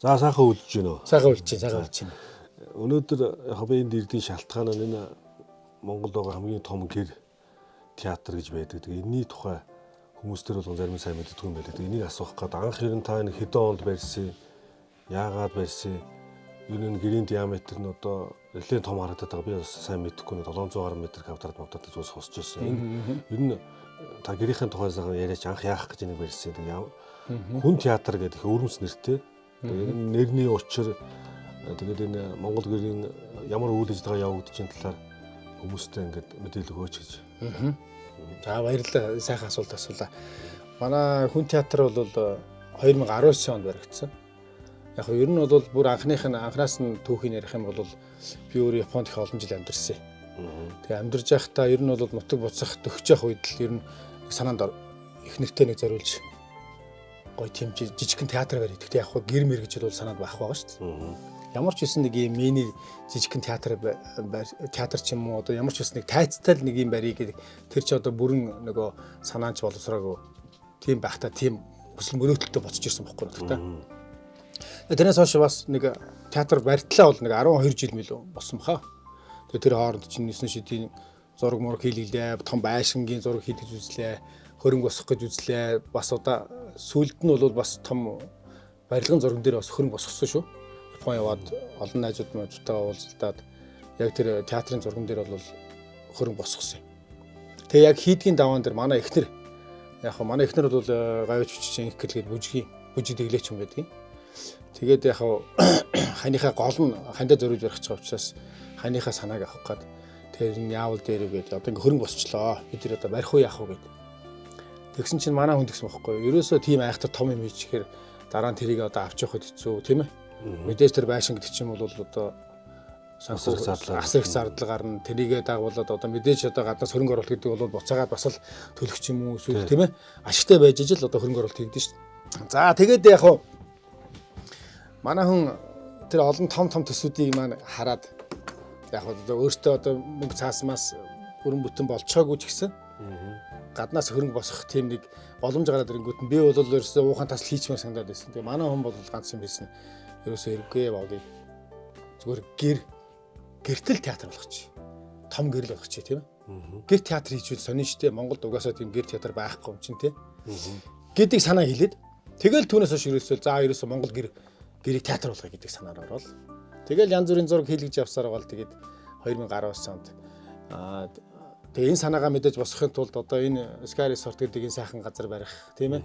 За сайхан үлдэж байна уу? Сайхан үлдэж байна. Өнөөдөр яг би энд ирдийн шалтгаан нь энэ Монголд байгаа хамгийн том гэр театр гэж байдаг. Тэгээ энэний тухай хүмүүс төр бол зарим сайн мэддэг юм байлаа. Энийг асуух гээд анх хэрэн та энэ хэдэн онд барьсан? Яагаад барьсан? Энэ гэрийн диаметр нь одоо нэлээд том харагдаад байгаа. Би бас сайн мэдэхгүй 700 гаруй метр квадрат модод зүгээс хосч ирсэн. Ер нь та гэрийнхэн тухай сайхан яриач анх яах гэж энийг барьсан. Тэгээ хүн театр гэдэг өрөмс нэртэй. Тэгээ нэрний учир тэгээд энэ Монгол гэрийн ямар үйл ажиллагаа явагдаж байгаа талаар хүмүүстээ ингээд мэдээлэл өгөөч гэж. За баярлалаа. Сайхан асуулт асуулаа. Манай хүн театр бол 2019 онд баригдсан. Яг нь ер нь бол бүр анхнаас нь түүхийн ярих юм бол би өөр Японд их олон жил амьдарсан. Тэгээ амьдарж байхдаа ер нь бол нутаг буцах төгсөж явах үед л ер нь санаанд их нэртэй нэг зориулж гоё тийм жижигхэн театр барь. Гэхдээ яг гэр мэр гэж бол санаанд байх байгаа шүү дээ. Ямар ч үсэн нэг юм мини жижигхэн театр ч юм уу одоо ямар ч үсэн нэг тайцтай нэг юм барьыг тэр чи одоо бүрэн нөгөө санаанч боловсроогүй тийм байхдаа тийм хүсэл мөрөөдөлтөд боцож ирсэн бохгүй нэ. Тэрнээс хойш бас нэг театр барьтлаа бол нэг 12 жил мөлөө болсон баха. Тэгээ тэр хооронд чинь 9 шидийн зураг мураг хийлгэлээ, том байшингийн зураг хийлгэж үзлээ, хөрөнгө босгох гэж үзлээ. Бас одоо сүүлд нь бол бас том барилгын зурган дээр бас хөрөнгө босгосон шүү. Япон яваад олон найзуудтайгаа уулзалтаад яг тэр театрын зурган дээр бол хөрөнгө босгосон. Тэгээ яг хийдгийн даваан дээр манай эхнэр бол гавьч хүчтэй инх гэлгээд бүжиг дэглээч юм байдаг. Тэгээд яг ханыхаа гол нь хандаа зориулж барих гэж байгаа учраас ханыхаа санааг авах гээд тэр нь яавал дээр үгээд одоо ингээ хөрөнгө босчлоо. Бид тэр одоо барих уу яах вэ гэд. Тэгсэн чинь манай хүн тэгсэн бохгүй. Ерөөсөө тийм айхтар том юм хийчихээр дараа нь тэрийг одоо авч явахд хэцүү тийм ээ. Мэдээж тэр байшин гэдэг чинь бол одоо асар их зардлага гарна. Тэрийгээ дагуулад одоо мэдээж одоо гаднаас хөрөнгө оруулалт гэдэг бол буцаагаад бас л төлөх ч юм уу эсвэл тийм ээ. Ашигтай байж ижил одоо хөрөнгө оруулалт хийгдэж шүү дээ. За тэгээд яг манай хүн тэр олон том төсвүүдийг маань хараад яг одоо өөртөө одоо мөнгө цаасмаас бүрэн бүтэн болцоогүй ч гэсэн гаднаас хөрөнгө босгох тийм нэг боломж гараад ирэнгүүт нь би бол ерөөсөө уухан тасал хийчмээр санагдаад байсан. Тэгээ манай хүн бол ганц юм хэлсэн. Ерөөсөө эргээ бавдыг зүгээр гэртэл театр болгочих. Том гэрэл болгочих тийм ээ. Гэр театр хийчихвэл сонин штэ. Монголд угаасаа тийм гэр театр байхгүй юм чинь тийм. Гэдэг санаа хэлээд тэгэл түүнээс хойш ерөөсөө Монгол гэрийг театр болгоё гэдэг санаар орвол. Тэгэл янз бүрийн зураг хийлгэж явсаар байгаа л тэгээд 2019 онд тэгээ энэ санаагаа мэдээж босгохын тулд одоо энэ Sky Resort гэдэг энэ сайхан газар барих тийм ээ.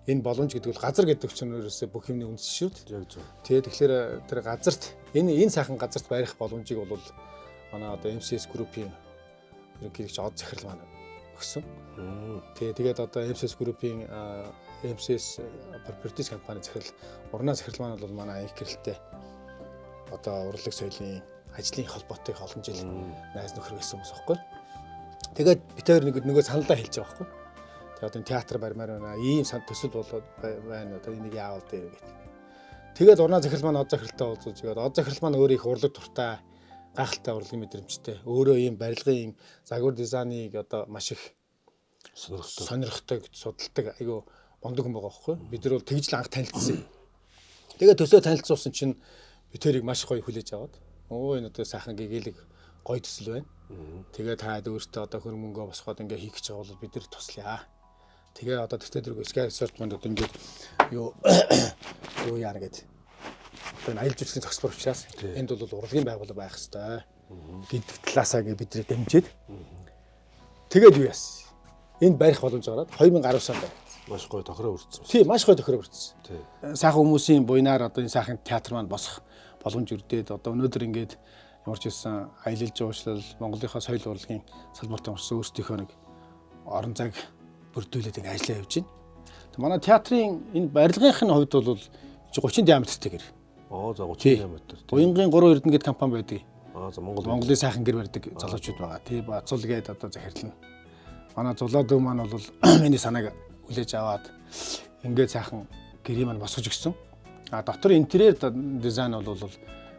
Энэ боломж гэдэг бол газар гэдэг чинь ерөөсөө бүх юмны үндэс шүү дээ. Тэгээд тэгэхээр тэр газарт энэ сайхан газарт барих боломжийг бол манай одоо MCS Group-ийн ерөнхийлөгч од захирал маань өгсөн. Тэгээд одоо MCS Group-ийн MCS Properties компани захирал урнаа захирал маань бол манай их гэрэлтэй одоо урлаг соёлын ажлын холбоотой олон жил найз нөхөр байсан хүмүүс байхгүй. Тэгээд бид хоёр нөгөө саналаа хэлж байгаа байхгүй. Тэгээд одоо театр барьмаар байна. Ийм төсөл болоод байна. Одоо энийг яавал дээ гэх. Тэгээд урнаа захирал маань од захиралтай уулзаж тэгээд од захирал маань өөрөө их урлаг туртай гайхалтай урлагийн мэдрэмжтэй. Өөрөө ийм барилгын ийм загвар дизайныг одоо маш их сонирхтой судалдаг айгу мондөг хүн байгаа байхгүй. Бид нар бол тэгж л анх танилцсан. Тэгээд төсөө танилцуулсан чинь бид тэрийг маш гоё хүлээж аваад энэ одоо сайхан гэгээлэг гоё төсөл байна. Тэгээд та өөртөө одоо хөрөнгө босгоод ингээ хийх гэж байгаа бол бид нар туслая. Тэгээ одоо төсөлтөрөг Sky Resort манд одоо ингээд юу яана гэдэг. Одоо аялал жуулчлалын зохисбор учраас энд бол урлагийн байгууллага байх хэрэгтэй. Гэдэг талаасаа гээ бидний дэмжиж. Тэгээд юу яасан? Энд барих боломж гараад 2019 онд маш гоё тохироо өртсөн. Тийм, маш гоё тохироо өртсөн. Сайхан хүмүүсийн буйнаар одоо энэ сайхан театр маань босох боломж өрдөөд одоо өнөөдөр ингээд ямар ч байсан аялал жуулчлал Монголынхаа соёл урлагийн салбарт орсон өөрсдийнхөө нэг орон зайг бүрдүүлээд ингээд ажиллаа явж байна. Манай театрын энэ барилгынхын хувьд бол 30 диаметртэй гэр. За 30 диаметр. Уянгийн 3 Эрдэнэ гэдэг компани байдаг. За Монголын сайхан гэр барьдаг залуучууд байгаа. Тийм Бацул гээд одоо захирлна. Манай зулаа дүү маань бол миний санааг хүлээж аваад ингээд сайхан гэрийг маань босгож өгсөн. Дотор интерьер дизайн бол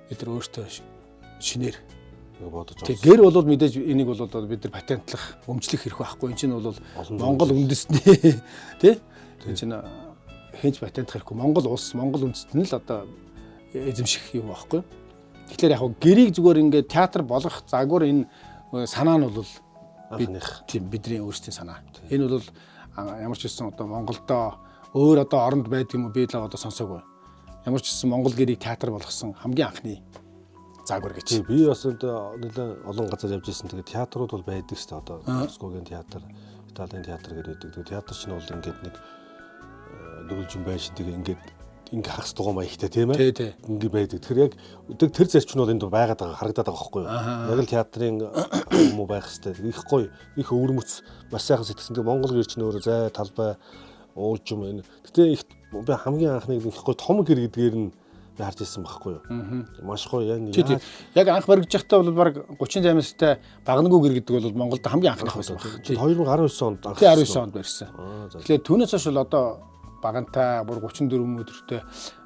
бид нар өөртөө шинээр бодож байгаа. Гэр бол мэдээж энийг бол бид нар патентлах, өмчлөх хэрэг байхгүй. Энэ чинь бол Монгол үндэсний тий. Энэ чинь хинч батайдах хэрэггүй. Монгол улс, Монгол үндэстэн л одоо эзэмших юм байхгүй. Тэгэхээр яг гэрийг зүгээр ингээд театр болгох загвар энэ санаа нь бол бидний өөрсдийн санаа. Энэ бол ямар ч хэлсэн одоо Монголдо өөр одоо оронд байдаг юм уу би л одоо сонсоогүй. Ямар ч хэлсэн Монгол гэрийг театр болгосон хамгийн анхны загвар гэж. Би бас нэлээд олон газар явж ирсэн. Тэгээд театрууд бол байдаг шүү дээ. Одоо Москвагийн театр, Италийн театр гэдэг. Тэгээд театр чинь бол ингээд нэг дөрвөлжин байшин тэгээ ингээд хагас дугуй маягтай тийм ээ. Ингээ байдаг. Тэгэхээр яг тэр зарчим нь бол энд байгаад байгаа харагдаад байгаа байхгүй юу? Яг л театрын юм уу байх хэвээр. Их гоё, их өвөрмөц маш сайхан сэтгсэн. Тэгээ Монгол гэр чинь өөрөө зай, талбай, уулжим энэ. Гэтэ их би хамгийн анхныг их гоё том гэр гэдгээр нь би харж ирсэн байхгүй юу? Маш гоё яг анх баригдчихтаа бол баг 38-аас та багнагуу гэр гэдэг бол Монголд хамгийн анхных байсан баг. 2019 онд анх 19 онд барьсан. Тэгэхээр түүнээс хойш бол одоо багантай бүр 34 өдөртөө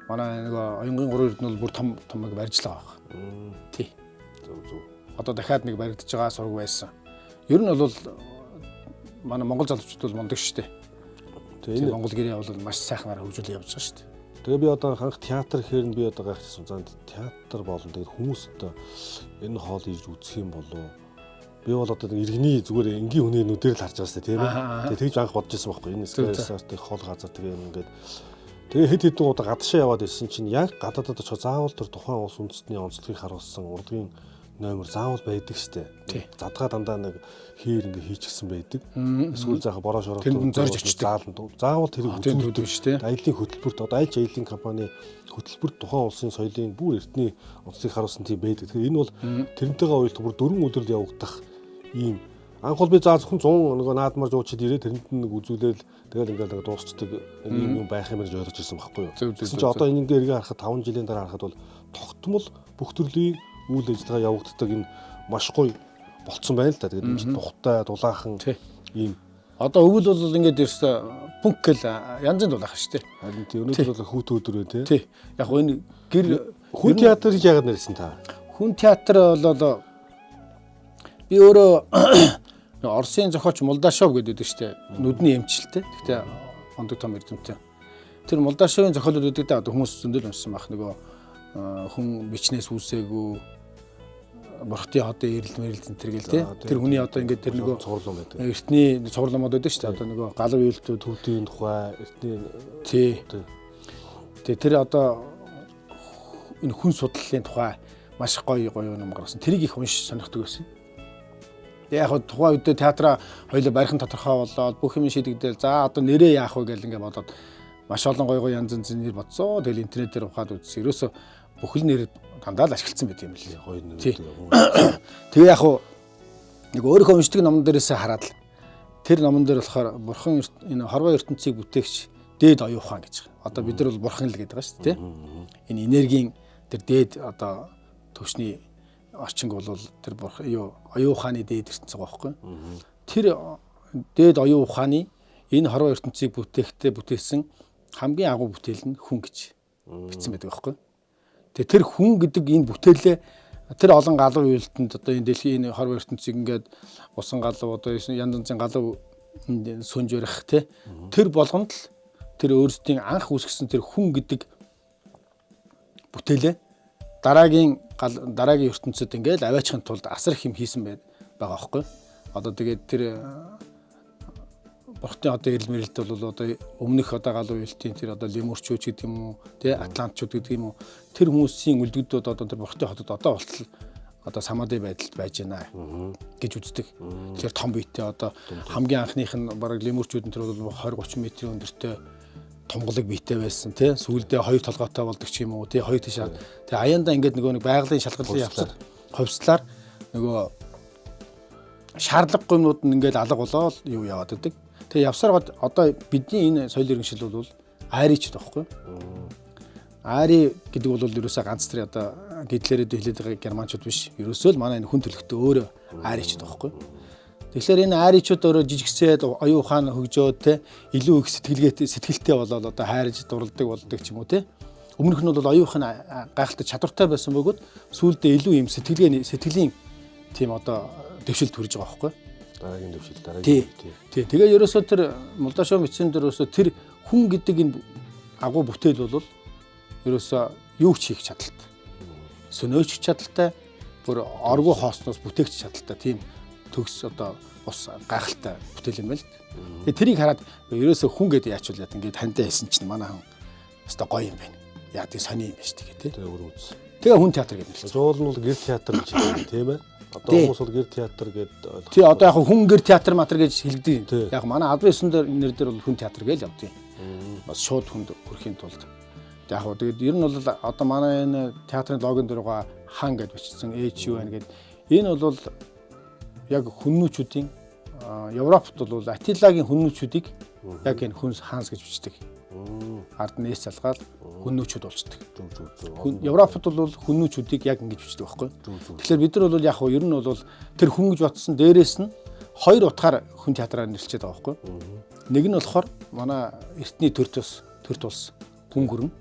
манай нөгөө оюнгийн 3 эрдэнэ бол бүр томыг барьж л байгаа байна. Тий. Зөв. Одоо дахиад нэг баригдаж байгаа сураг байсан. Ер нь бол манай монгол залуучууд бол мундаг шүү дээ. Тэгээ Монгол гэрээ бол маш сайхнаар хөгжүүлээ явж байгаа шүү дээ. Тэгээ би одоо анх театр гэхээр нь би одоо гайхчихсан. Занд театр болно. Тэгээд хүмүүс одоо энэ хоол иж үзэх юм болов. Би бол одоо иргэний зүгээр энгийн хүний нүдээр л харж байгаа сте тийм ээ. Тэгээ тэгж анх бодож ирсэн байхгүй. Энэ сквер хол газар тэгээ ингээд тэгээ хэд хэдэн удаа гадаашаа яваад ирсэн чинь яг гадаадад очих заавал тэр тухайн улс үндэстний онцлогийг харуулсан урлагийн номер заавал байдаг штэ. Задгаа дандаа нэг хээр ингээ хийчихсэн байдаг. Эсвэл заах бороош ороод зорж очдог. Заавал тэр хөтөлбөр штэ. Аялын хөтөлбөрт одоо айлч аялын компани хөтөлбөрт тухайн улсын соёлын бүр эртний онцлогийг харуулсан тийм байдаг. Тэгэхээр энэ бол тэрнтэйгээ уялдах бүр 4 өдрөл явагдах ийм анх бол би заа зөвхөн 100 нөгөө наадмаар жуучид ирээ тэрэнд нэг үзүүлэл тэгэл ингээд дуусчдаг юм байх юм гэж ойлгож ирсэн байхгүй юу. Тэгсэн чинь одоо энэ ингээ эргээ харахад 5 жилийн дараа харахад бол тогтмол бүх төрлийн үйл ажиллагаа явагддаг энэ маш гоё болцсон байна л да. Тэгээд тухтай дулаахан ийм одоо өвөл бол ингээд ерөөсө пүнк гэл янзын дулаахан шүү дээ. Харин тийм өнөөдөр бол хүүт өдөр вэ тий. Яг энэ гэр хүн театр гэж яагаад нэрсэн та? Хүн театр бол би өөрөө Оросын зохиолч Молдашов гэдэг шүү дээ. Нүдний эмчилтэй. Гэхдээ ондог том эрдэмтэн. Тэр Молдашовын зохиолууд үүдэг да одоо хүмүүс зөндөл уншсан байх нөгөө хүн бичнээс үүсээгүй Бурхтын хотын эрэл мэрэл центр гэл тий. Тэр хүний одоо ингээд тэр нөгөө цувралан байдаг. Эртний цувралмод байдаг шүү дээ. Одоо нөгөө галав үйлдэлүүд төвтийн тухай эртний тий. Тэгээ тэр одоо энэ хүн судлалын тухай маш гоё ном гаргасан. Тэрийг их уншиж сонирхдаг байсан. Яг тухайн үед театраа хоёулаа барихын тодорхой болоод бүх юм шийдэгдээл за одоо нэрээ яах вэ гэл ингээд бодоод маш олон гоё янз янзын нэр бодсоо. Тэгэл интернетээр ухаад үзсэн. Ерөөсө бүхэл нэр дандаа л ашигласан байт юм лээ. Гоё нэр. Тэгээ яг нэг өөрийнхөө уншдаг номон дээрээс хараад л тэр номон дээр болохоор бурхан энэ хорвоо ертөнцийг бүтээгч дээд оюун ухаан гэж байгаа. Одоо бид нар бол бурхан л гэдэг байгаа шүү дээ. Энэ энергийн тэр дээд одоо төвчний орчинг бол тэр бурхан оюун ухааны дээд ертөнцөг байхгүй. Тэр дээд оюун ухааны энэ хорвоо ертөнцийг бүтээсэн хамгийн агуу бүтээл нь хүн гэж бичсэн байдаг байхгүй. Тэгээ тэр хүн гэдэг энэ бүтээлээ тэр олон галав үйлдэнд одоо энэ дэлхийн хорвоо ертөнцийг ингээд усан галав одоо янз янзын галав сүнж барих тий тэр болгонд л тэр өөрсдийн анх үүсгэсэн тэр хүн гэдэг бүтээлээ дараагийн ертөнцид ингээд аваачихын тулд асар их юм хийсэн байгаа байхгүй. Одоо тэгээд тэр Бурхтын одоо эрэл мэрэлт бол одоо өмнөх одоо галуу үйлтийн тэр одоо лемурчууд гэдэг юм уу тий атлантчууд гэдэг юм уу тэр хүмүүсийн үлдэгдүүд одоо тэр Бурхтын хотод одоо болтол одоо самаадын байдалд байж байна гэж үздэг. Тэгэхээр том биетэй одоо хамгийн анхных нь бараг лемурчууд нь тэр бол 20-30 метрийн өндөртэй томголог биетэй байсан тий сүүлдээ хоёр толгойтой болдог ч юм уу тий хоёр тишаа тий аяндаа ингээд нөгөө нэг байгалийн шалгалтын явцад хувьслаар нөгөө шаардлагагүй юмнууд нь ингээд алга болоод юу яваад байдаг. Тэгээ явсаар одоо бидний энэ соёл иргэншил бол аричд байхгүй. Ари гэдэг бол ерөөсөө ганц тэр одоо гэдлээрээ хэлээд байгаа германчууд биш. Ерөөсөө л манай энэ хүн төлөвтэй өөрөө аричд байхгүй. Тэгэхээр энэ аричууд өөрөө жижигсээд оюун ухаан хөгжөөд те илүү их сэтгэлтэй болоод одоо хайрж дурладаг болдог ч юм уу те. Өмнөх нь бол оюун ухааны гайхалтай чадвартай байсан бөгөөд сүүлдээ илүү юм сэтгэлийн тийм одоо дэвшилт хүрж байгаа байхгүй. Дараагийн дэвшил тий. Тэгээ ерөөсөө тэр Молдашов бичсэн дээр ерөөсөө тэр хүн гэдэг энэ агуу бүтээл бол ерөөсөө юу ч хийх чадaltaй. Сөнөөч чадaltaй, бүр оргуу хоосноос бүтээгч чадaltaй тийм төгс одоо ус гайхалтай бүтээл юм байл. Тэгээ тэрийг хараад ерөөсөө хүн гэдэг яачвал яа ингээд таньдаа хэлсэн чинь манай хүн өстой гоё юм байна. Яа тийм сони юм байна шүү дээ тий. Тэгээ өөр үз. Тэгээ хүн театр гэдэг нэлсэн. Жуул нь бол гэр театр гэж хэлдэг тийм ээ. Одоо хүмүүс бол гэр театр гэдэг. Тий одоо яг хүн гэр театр матер гэж хэлдэг. Яг манай албан ёсны нэр дээр бол хүн театр гэж явдیں۔ Бас шууд хүнд хүрэхийн тулд. Яг хөө тэгээд ер нь бол одоо манай энэ театрын логон дээр байгаа хаан гэж бичсэн HUN гэдэг энэ бол яг хүннүүчүүдийн Европт бол Атилагийн хүннүүчүүдийг яг энэ хүнс хаанс гэж бичдэг. Ард нээс залгаад хүннүүчүүд болчдөг. Европт бол хүннүүчүүдийг яг ингэж бичдэг байхгүй. Тэгэхээр бид нар бол яг хөө ер нь бол тэр хүн гэж батсан дээрээс нь хоёр утгаар хүн театраар нэрлэчихэд байгаа байхгүй. Нэг нь болохоор манай эртний төр тус хүн гүрэн.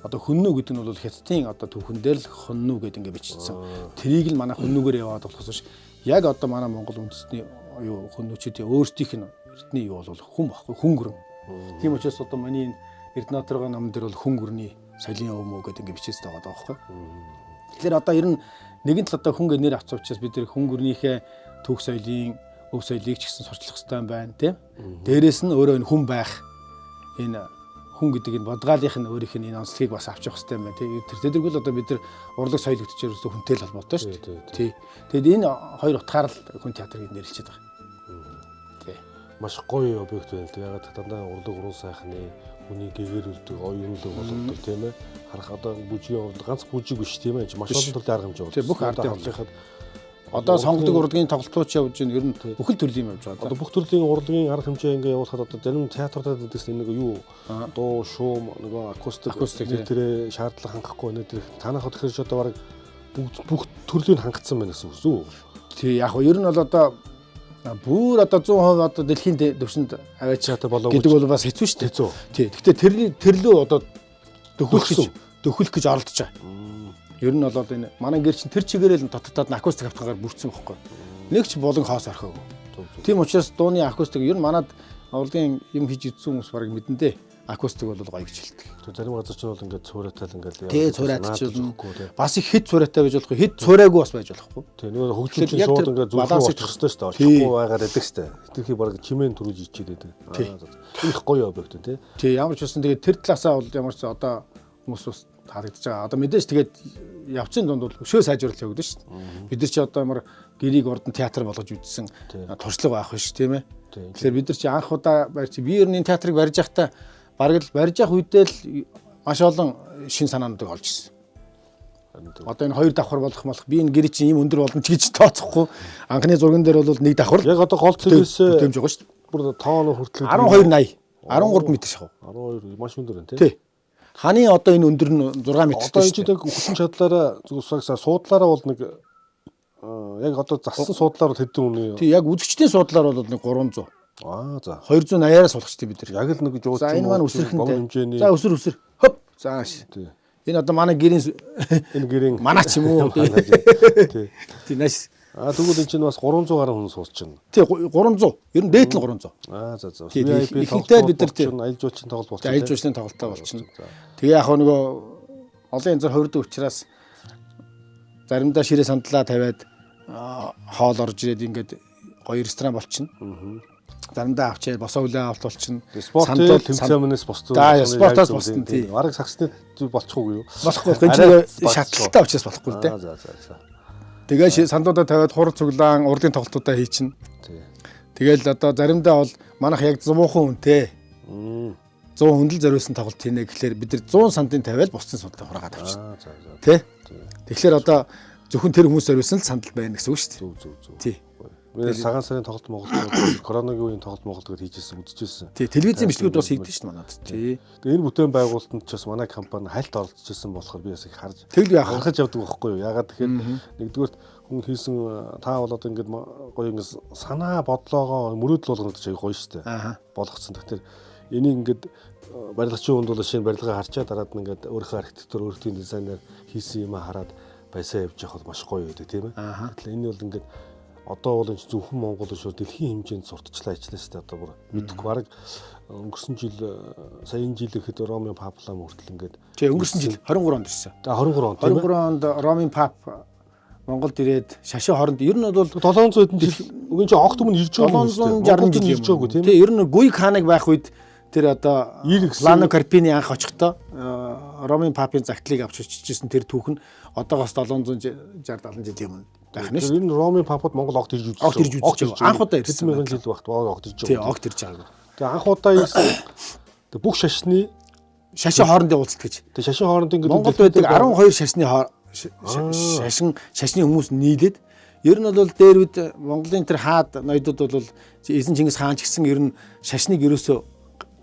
Одоо хүннүү гэдэг нь бол хятадын одоо түүхэн дээр л хүннүү гэдэг ингэ бичсэн. Тэрийг л манай хүннүүгээр яваад болохоос яг одоо манай Монгол үндэсний юу хүннүүчүүдийн өөрсдийнх нь эртний юу бол хүн баггүй хүн гүрэн. Тийм учраас одоо миний Эрдэнэтрийн ном дээр бол хүн гүрний соёлын өвмөө гэдэг ингэ бичээстэй байгаа байхгүй. Тэгэхээр одоо ер нь нэгэн тал одоо хүн гэ нэр авч учраас бид нэр хүн гүрнийхээ түүх соёлын өв соёлыг ч гэсэн сурчлах хэрэгтэй юм байна тийм. Дээрээс нь өөрөө энэ хүн байх энэ хүн гэдэг энэ бодгаалынх нь өөрийнх нь энэ онцлогийг бас авч явах хэрэгтэй юм байна тийм. Тэр зэрэгэл одоо бид нар урлаг соёл гэдэгчээр өсө хүнтэй л холбоотой шүү дээ. Тий. Тэгэд энэ хоёр утгаар л хүн театрыг нэрлэжээд байгаа. Тий. Маш гоё объект байл. Ягаад дандаа урлаг уран сайхны хүний гэгэрүүлдэг, оюунлаг болгодог тийм ээ. Харах одоо бүжгийн урлаг ганц бүжиг биш тийм ээ. Маш олон төрлийн арга хэмжээ байна. Тий. Бүх ардын урлагийнхад одоо сонгодог урлагийн тоглолтооч явж байна. Ер нь бүх төрлийн юм явж байгаа. Одоо бүх төрлийн урлагийн арга хэмжээ ингээ явуулахад одоо зарим театруудад гэдэгс нэг юу дуу, шуум, нөгөө акустик тэрэ шаардлага хангахгүй нэ тэр танахад тэгэхээр ч одоо баг бүх төрлийн хангацсан байна гэсэн үг үү? Тий, яг нь ер нь бол одоо бүр одоо 100% одоо дэлхийн төвшөнд аваач чадаа болов гэдэг бол бас хэцүү шүү дээ. Тий. Гэхдээ тэрлөө одоо дөхөлөх гэж оролдож байгаа. Ер нь бол энэ манай гэр чинь тэр чигээрэл дотоод акустик автгаар бүрдсэн байхгүй. Нэг ч болон хоос орхиогүй. Тийм учраас дууны акустик ер нь манад урлагийн юм хийж идсэн хүмүүс барыг мэдэн дээ. Акустик бол гоё гэж хэлдэг. Тэр зарим газар ч бол ингээд цуураатай л ингээд тий цуураатай ч бас их хэд цуураатай байж болохгүй хэд цуураагүй бас байж болохгүй. Тий нөгөө хөгжүүлж шууд ингээд зүрх очих хэвчтэй шүү дээ. Очихгүй байгаад байдаг шүү дээ. Тэрхий бараг чимээн төрүүлж ичээд байдаг. Их гоё объект тий. Тий ямар ч үсэн тэгээд тэр талаасаа бол ямар ч одоо хүмүүс бас таалагдж байгаа. Одоо мэдээж тэгээд явцын дунд бол өшөө сайжруулалт явагдаж шүү дээ. Бид нар чи одоо ямар гэрийг урдан театр болгож үзсэн туршлага байх биш тийм ээ. Тэгэхээр бид нар чи анх удаа барьж би ерний театрыг барьж байхдаа бараг л барьж явах үедээ л маш олон шин санаануудыг олж ирсэн. Одоо энэ хоёр давхар болох би энэ гэр чинь ийм өндөр болно ч гэж тооцохгүй. Анхны зурган дээр бол нэг давхар. Яг одоо гол цэгээс тэмж байгаа шүү дээ. Бүр тоон хүртэл 1280 13 м шахав. 12 маш өндөр байна тий. Ханы одоо энэ өндөр нь 6 м. Одоо энэ чинь хүчин чадлаараа зүгсагсаа суудлаараа бол нэг яг одоо зассан суудлаар бол хэдэн үнэ юу? Тий яг үзэгчдийн суудлаар бол нэг 300. За 280-аас суулгачтай бид нар. Яг л нэг жууч юм уу хэмжээний. За өсөр. Хөп. Зааш. Энэ одоо манай гэрийн манай ч юм уу. Тий нааш. Тэгвэл энэ чинь бас 300 гаруй хүн сууч чинь. Тий 300. Ер нь дээд нь 300. За. VIP тоглолт бид нар тий аялал жуулчны тоглолт болчихсон. Аялал жуулчны тоглолтоо болчихно. Тэгээ яг нөгөө олон янзаар хувирдаг учраас заримдаа ширээ сандлаа тавиад хоол орж ирээд ингээд гоё ресторан болчихно. Заримдаа авчаад босоо үлээ авалт болчихно. Спортын тэмцээнээс босдоо. Спортоос босдон тий. Бараг сагсны болохгүй юу? Болохгүй. Энэ шатлалтай учраас болохгүй л дээ. За. Тэгээ сандуудаа тавиад хурал цуглаан урдын тоглолтуудаа хийчихнэ. Тэгэл одоо заримдаа бол манайх яг 100 хүнтэй. 100 хүндэл зориулсан тоглолт хийнэ гэхлээр бид нар 100 сантын тавиал бусдын судлаа хураагаад авчихна. Тэ? Тэгэхээр одоо зөвхөн тэр хүмүүс зориулсан л сандал байна гэсэн үг шүү дээ. Зөв. Тий. Би цагаан сарын тоглолт Монголд коронавигийн үеийн тоглолт Монголд хийжсэн үзчихсэн. Тий, телевизийн бичлэгүүд бас хийгдэж шүү дээ манад. Тий. Тэгээ энэ бүтээн байгуулалтанд ч бас манай компани хальт оролцож ирсэн болохоор би бас их харж харахаж явдаг байхгүй юу. Ягаад тэгэхээр нэгдүгээр хүн хийсэн та болоод ингээд гоё ингээд санаа бодлоогоо мөрөөдөл болгоноч гоё шүү дээ. Болгоцсон. Тэгэхээр энийг ингээд барилгачийн хүнд бол шинэ барилгаа харчаад дараад нь ингээд өөрийнхөө архитектур өөртөө дизайнер хийсэн юм хараад байсаа явж явах бол маш гоё байдаг тийм ээ. Тэгэхээр энэ бол ингээд одоо бол энэ зөвхөн Монгол шүү дэлхийн хэмжээнд сурталчлаа ажиллана шүү дээ. Одоо бүр мэдхгүй баг өнгөрсөн жил сая энэ жил ихэд Ромын паплам хүртэл ингээд тий өнгөрсөн жил 23 онд ирсэн. 23 онд Ромын пап Монголд ирээд шашин хооронд ер нь бол 700 хэдэн жил үгүй чи огт өмнө ирж байгаа юм 760 жил ирж байгаагүй тийм. Тий ер нь Гуй ханаг байх үед тэр одоо Лано Карпини анх очихдоо Ромын папын загтлыг авч очижсэн тэр түүх нь одоогоос 760 70 жил юм байх нь шүү. Энэ Ромын папад Монгол огт ирж үзсэн. Огт ирж үзсэн. Анх удаа ирсэн. 1000 жил багт огт ирж байгаа. Тий огт ирж байгаа. Тэгээ анх удаа ирсэн. Тэгээ бүх шашны шашин хоорондын уулзалт гэж. Тэгээ шашин хоорондын ингээд Монголд байдаг 12 шашны хүмүүс нийлээд ер нь бол дээр үед Монголын тэр хаад ноёдод бол Эзэн Чингис хаан ч гэсэн ер нь шашныг ерөөсөө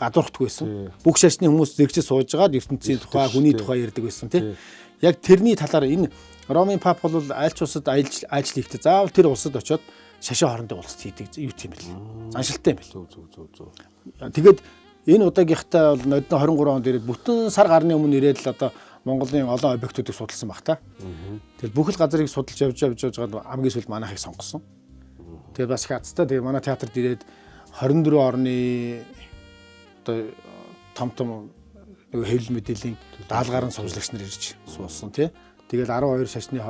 гадуурхдаггүй байсан. Бүх шашны хүмүүс зэрэгчээ сууж байгаад ертөнцийн тухай, хүний тухай ярьдаг байсан тий. Яг тэрний талаар энэ Ромын пап бол аль ч улсад ажил хийхдээ заавал тэр улсад очиод шашин хоорондын уулзалт хийдэг юу тийм бэл. Заншилтай юм бэл. Зөв. Тэгээд энэ удаагийнхтай бол нодны 23 онд ирээд бүтэн сар гарны өмнө ирээд л одоо Монголын олон объектуудыг судалсан баг та. Тэгэл бүх л газрыг судалж явж байгаа хамгийн сүүлд манайхыг сонгосон. Тэгээд бас их азтай. Тэгээд манай театрт ирээд 24 орны одоо том нэг хэвлэл мэдээллийн даалгаврын сувжлагч нар ирж суусан тий. Тэгэл 12 шашны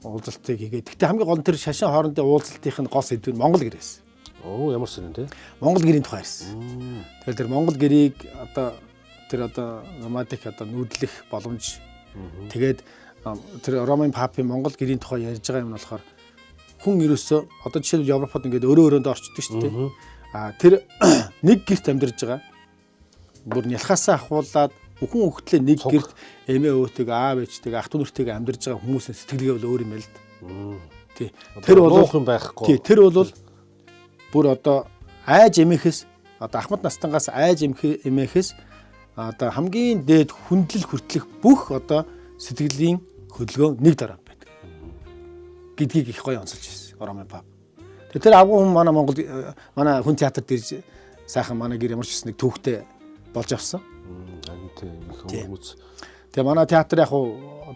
уулзалтыг хийгээд. Гэтэ хамгийн гол нь тэр шашин хоорондын уулзалтын гол сэдв нь Монгол гэр байсан. Оо ямар сонин тий. Монгол гэрийн тухай ирсэн. Тэгэл тэр Монгол гэрийг одоо номадик одоо нүүдлэх боломж. Тэгээд тэр Ромын папын Монгол гэрийн тухай ярьж байгаа юм нь болохоор хүн ерөөсөө одоо жишээлбэл Европод ингээд өрөөндөө орчдөг шүү дээ. Тэр нэг гэрт амьдарж байгаа. Бүр нялхаасаа ахуулаад бүхэн хөлтлөө нэг гэрт эмээ өөтэйг аав ээжтэйг ах トゥ нэртэйг амьдарж байгаа хүмүүсийн сэтгэлгээ бол өөр юм байл л. Тий. Тэр бол юм байхгүй. Тий, тэр бол бүр одоо айж эмээхээс одоо Ахмад Настангаас айж эмээхээс одоо хамгийн дээд хүндлэл хүртэлх бүх одоо сэтгэлийн хөдөлгөөн нэг дараа байдаг. Гэдгийг их гоё онцолж байсан Ромын пап. Тэр агуу хүн манай Монгол манай хүн театрт ирж сайхан манай гэр ямар ч гэсэн нэг төвхтэй болж авсан. Тэгээ манай театр яг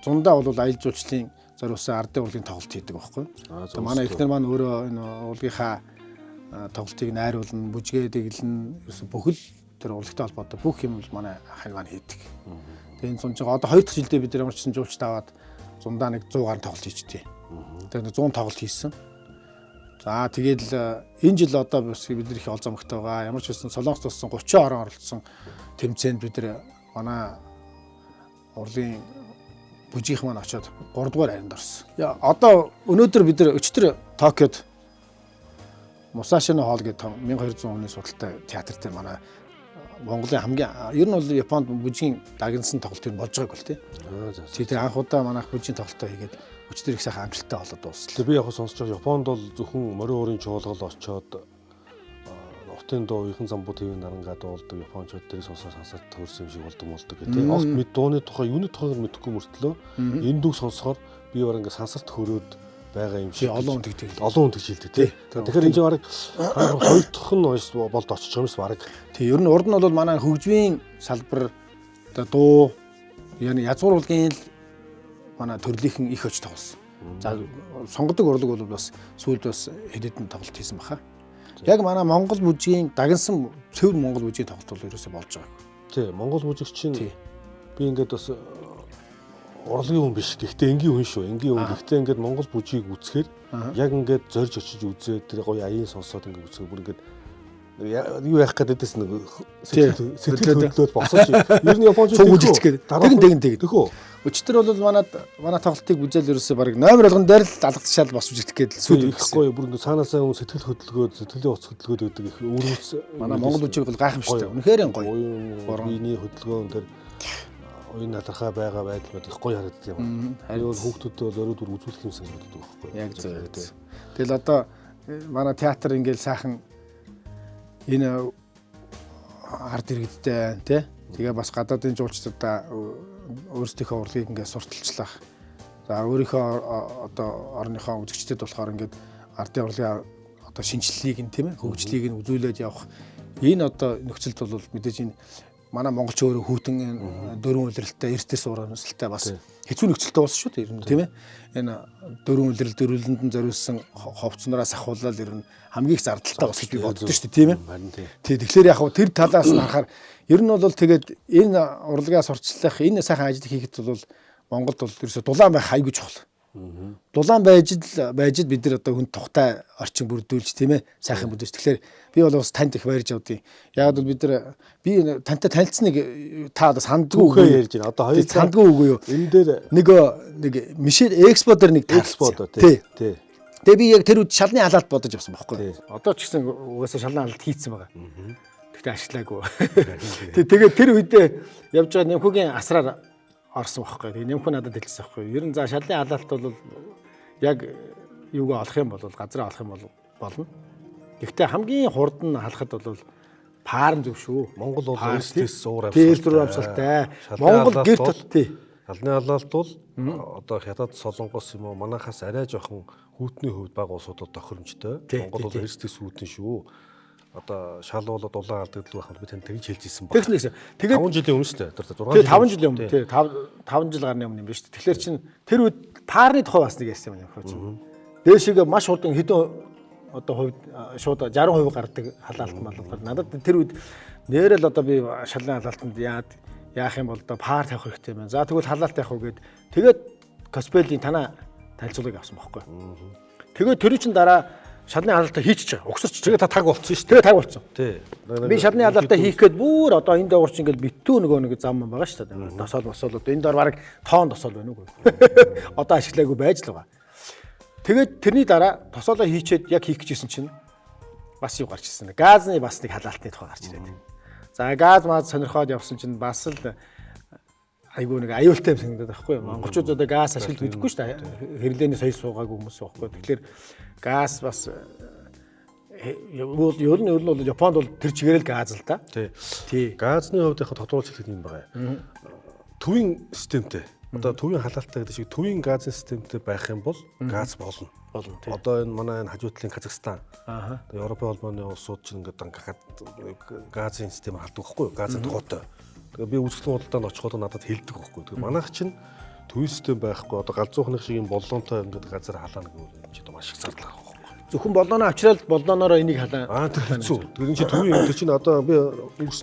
зундаа бол аялал жуулчлалын зориулсан ардын урлагийн тоглолт хийдэг байхгүй. Тэгээ манай эхнэр маань өөрөө энэ урлагийнхаа тоглолтыг найруулна, бүжгээ дэглэн ерөөсө бүхэл тэр урлагтай холбоотой бүх юм бол манай ахын маань хийдэг. Тэгээ энэ зунж одоо 2 дахь жилдээ бид ямар ч гэсэн жуулчд аваад зундаа нэг 100 гаруй тоглолт хийжтэй. Тэгээ 100 тоглолт хийсэн. За тэгэл энэ жил одоо бид нар их олзомгтой байгаа. Ямар ч байсан Солонгост болсон 30 орон оролцсон тэмцээнд бид нар манай урлагийн бүжгийнх маань очиод 3 дугаар хайранд орсон. Одоо өнөөдөр бид нар өчтөр Токиод Мусашино хоол гэдэг 1200 хүний судалтай театр дээр манай Монголын хамгийн ер нь бол Японд бүжгийн дагнасан тоглолт юм болж байгааг бол тий. Тэр анх удаа манайх бүжгийн тоглолтоо хийгээд өчтөр их сайхан амжилттай болоод дууссан. Би яг сонсож байгаа Японд бол зөвхөн морин уурын чуулгал очиод утын дуу ихэн замбуу твийн нарангаад болдог японочдод тэрийг сонсоод төрсөн юм шиг болдог гэдэг. Огт мэд дууны тухай юуны тухайг мэдэхгүй мөртлөө энэ дүүг сонсохоор би баран ингээ сансарт хөрөөд байгаа юм шиг олон хүн тэгдэг. Олон хүн тэгж хэлдэг тий. Тэгэхээр энэ баг хоёр дахь нь болд очиж байгаа юмс баг. Тий ер нь урд нь бол манай хөгжмийн салбар одоо дуу язгуур урлагийн манай төрлийнхэн их очиж тоглосон. За сонгодог урлаг бол бас сүүлд бас хэдэн тоглолт хийсэн баха. Яг манай Монгол бүжгийн дагнсан цэвэр Монгол бүжгийн тоглолт бол ерөөсөй болж байгаа. Тий, Монгол бүжигчин би ингээд бас урлагийн хүн биш. Гэхдээ энгийн хүн шүү. Энгийн хүн. Гэхдээ ингээд Монгол бүжгийг үзэхээр яг ингээд зорж очиж үзээд тэр гоё аян сонсоод ингээд үзэхээр бүр ингээд юу яах гэдэгс нэг сэтгэл хөдлөлт босооч. Ер нь Японч бүжигчгээд тэгэн тэхөө. Өчтөр бол манай тоглолтыг бүжээл ерөөсөй баг номер болгон дээр л алгадчаал бос бүжигдэх гээд сүйд ихгүй бүр ингээд цаанаасаа хүн сэтгэл хөдлөгөөд сэтгэлийн утас хөдлөгөөд байдаг их өрөөс манай Монгол бүжиг бол гайхамшигтай. Үнэхээр гоё. Биений хөдөлгөөн тэр уян налархаа байгаа байдал их гоё харагддаг юм. Харин хүүхдүүдэд бол өрөөд үзүүлэх юм санагддаг байхгүй. Яг зөв. Тэгэл одоо манай театр ингээд сайхан энэ ард иргэдтэй тий. Тэгээ бас гадаадын жуулчдаа өөрсдийнхөө урлагийг ингээд сурталчлах. За өөрийнхөө одоо орныхоо үзэгчдэд болохоор ингээд ардын урлагийн одоо шинжилгээг нь тийм ээ хөгжлийг нь үзүүлээд явах. Энэ одоо нөхцөлд бол мэдээж энэ манай монголч өөрөө хүүтэн дөрвөн улиралтай эрсдэл сурамсалтай бас хэцүү нөхцөлтэй болсон шүү дээ ер нь тийм ээ. Энэ дөрвөн улирал дөрвөлөнд нь зориулсан ховцноороос ахуулаад ер нь хамгийн их зардалтай бас гэж би боддоо шүү дээ тийм ээ. Тэгэхээр яг тэр талаас нь харахаар ер нь бол тэгээд энэ урлагаа сурчлах энэ сайхан ажил хийхэд бол Монголд бол ерөөсө дулаан байх айгүй чухал. Дулаан байж бид нар одоо хүн тухтай орчин бүрдүүлж тийм ээ сайхан бүрдүүлж. Тэгэхээр би бол бас танд их баярж авдیں۔ Яг бол бид нар би тантай танилцсныг та одоо сандгүй үгүй ярьж байна. Одоо хоёр сандгүй үгүй юу? Энэ дээр нэг Мишель Экспо дээр нэг Экспо тий. Тэгээ би яг тэр үед шалны халаалт бодож авсан байхгүй. Одоо ч гэсэн угаасаа шалны халаалт хийцэн байгаа. Тэгтээ ашиглаагүй. Тэгээд тэр үедээ явж байгаа нэмхүүгийн асраар орсон байхгүй. Тэгээ нэмхүү надад хэлсэн байхгүй. Ер нь за шалны халаалт бол яг юугаа олох юм бол газраа олох юм бол болно. Гэхдээ хамгийн хурд нь халахад бол паарн зөв шүү. Монгол бол эрсдэс уур амьсгалтай. Монгол гэрт тий. Шалны халаалт бол одоо хятад солонгос юм уу манайхаас арай жоохон хүүтний хувьд бага улсуудад тохиромжтой. Монгол бол эрсдэс хүүтэн шүү. Одоо шал бол дулаан алдагдал байх би танд тэгж хэлж ирсэн баг. Тэгээд 5 жилийн өмнө шүү дээ. 5 жилийн өмнө тий 5 жил гарны өмнө юм байна шүү дээ. Тэгэхээр чин тэр үед паарны тухай бас нэг ярьсан юм байна. Дээшээ маш хурдан хэдэн одоо хувьд шууд 60% гардаг халаалт малууд. Надад тэр үед нэрэл одоо би шалны халаалтанд яах юм бол одоо паар тавих хэрэгтэй юм байна. За тэгвэл халаалт явах уу гэд тэгээд Каспелийн танаа танилцуулгыг авсан байхгүй. Тэгээд тэр чинь дараа шалны халаалтаа хийчихэж байгаа. Угсарч тэгээ та таг болцсон шүү дээ. Тэгээ таг болцсон. Тий. Би шалны халаалтаа хийх гээд бүр одоо энэ доогуур чинь ингээл битүү нэг зам байгаа шүү дээ. Досоол босоол одоо энэ доор баг тоон досоол байна уу. Одоо ашиглаагүй байж л байгаа. Тэгээд тэрний дараа тосоолоо хийчээд яг хийх гэжсэн чинь бас юу гарч ирсэн. Газны бас нэг халаалтны тухай гарч ирээд. За газ маад сонирхоод явсан чинь бас л айгүй нэг аюултай юм санагдаад байхгүй юу. Монголчууд одоо газ ашиглаж мэдэхгүй шүү дээ. Хэрлээний соёл суугаагүй хүмүүс байхгүй. Тэгэхээр газ бас ер нь бол Японд бол тэр чигээр л газ л да. Тий. Газны хувьд яг тодруулж хэлэх юм байгаа. Төвийн системтэй. Одоо төвийн халаалттай гэдэг шиг төвийн газын системтэй байх юм бол газ болно. Одоо энэ манай энэ хажуутлын Казахстан. Европын холбооны улсууд ч ингээд газын систем халдаг байхгүй юу? Газын тухайтай. Тэгээ би үзэгдэл худалдаанд очиход надад хэлдэг байхгүй. Тэгээ манайх чинь төвийн систем байхгүй. Одоо галзуухных шиг юм боллоонтой ингээд газар халаана гэвэл энэ ч одоо маш их зардал гарах байхгүй. Зөвхөн боллооноо авчраад боллооноороо энийг халаа. Тэр хэцүү. Тэгээ энэ чинь төвийн юм чинь одоо би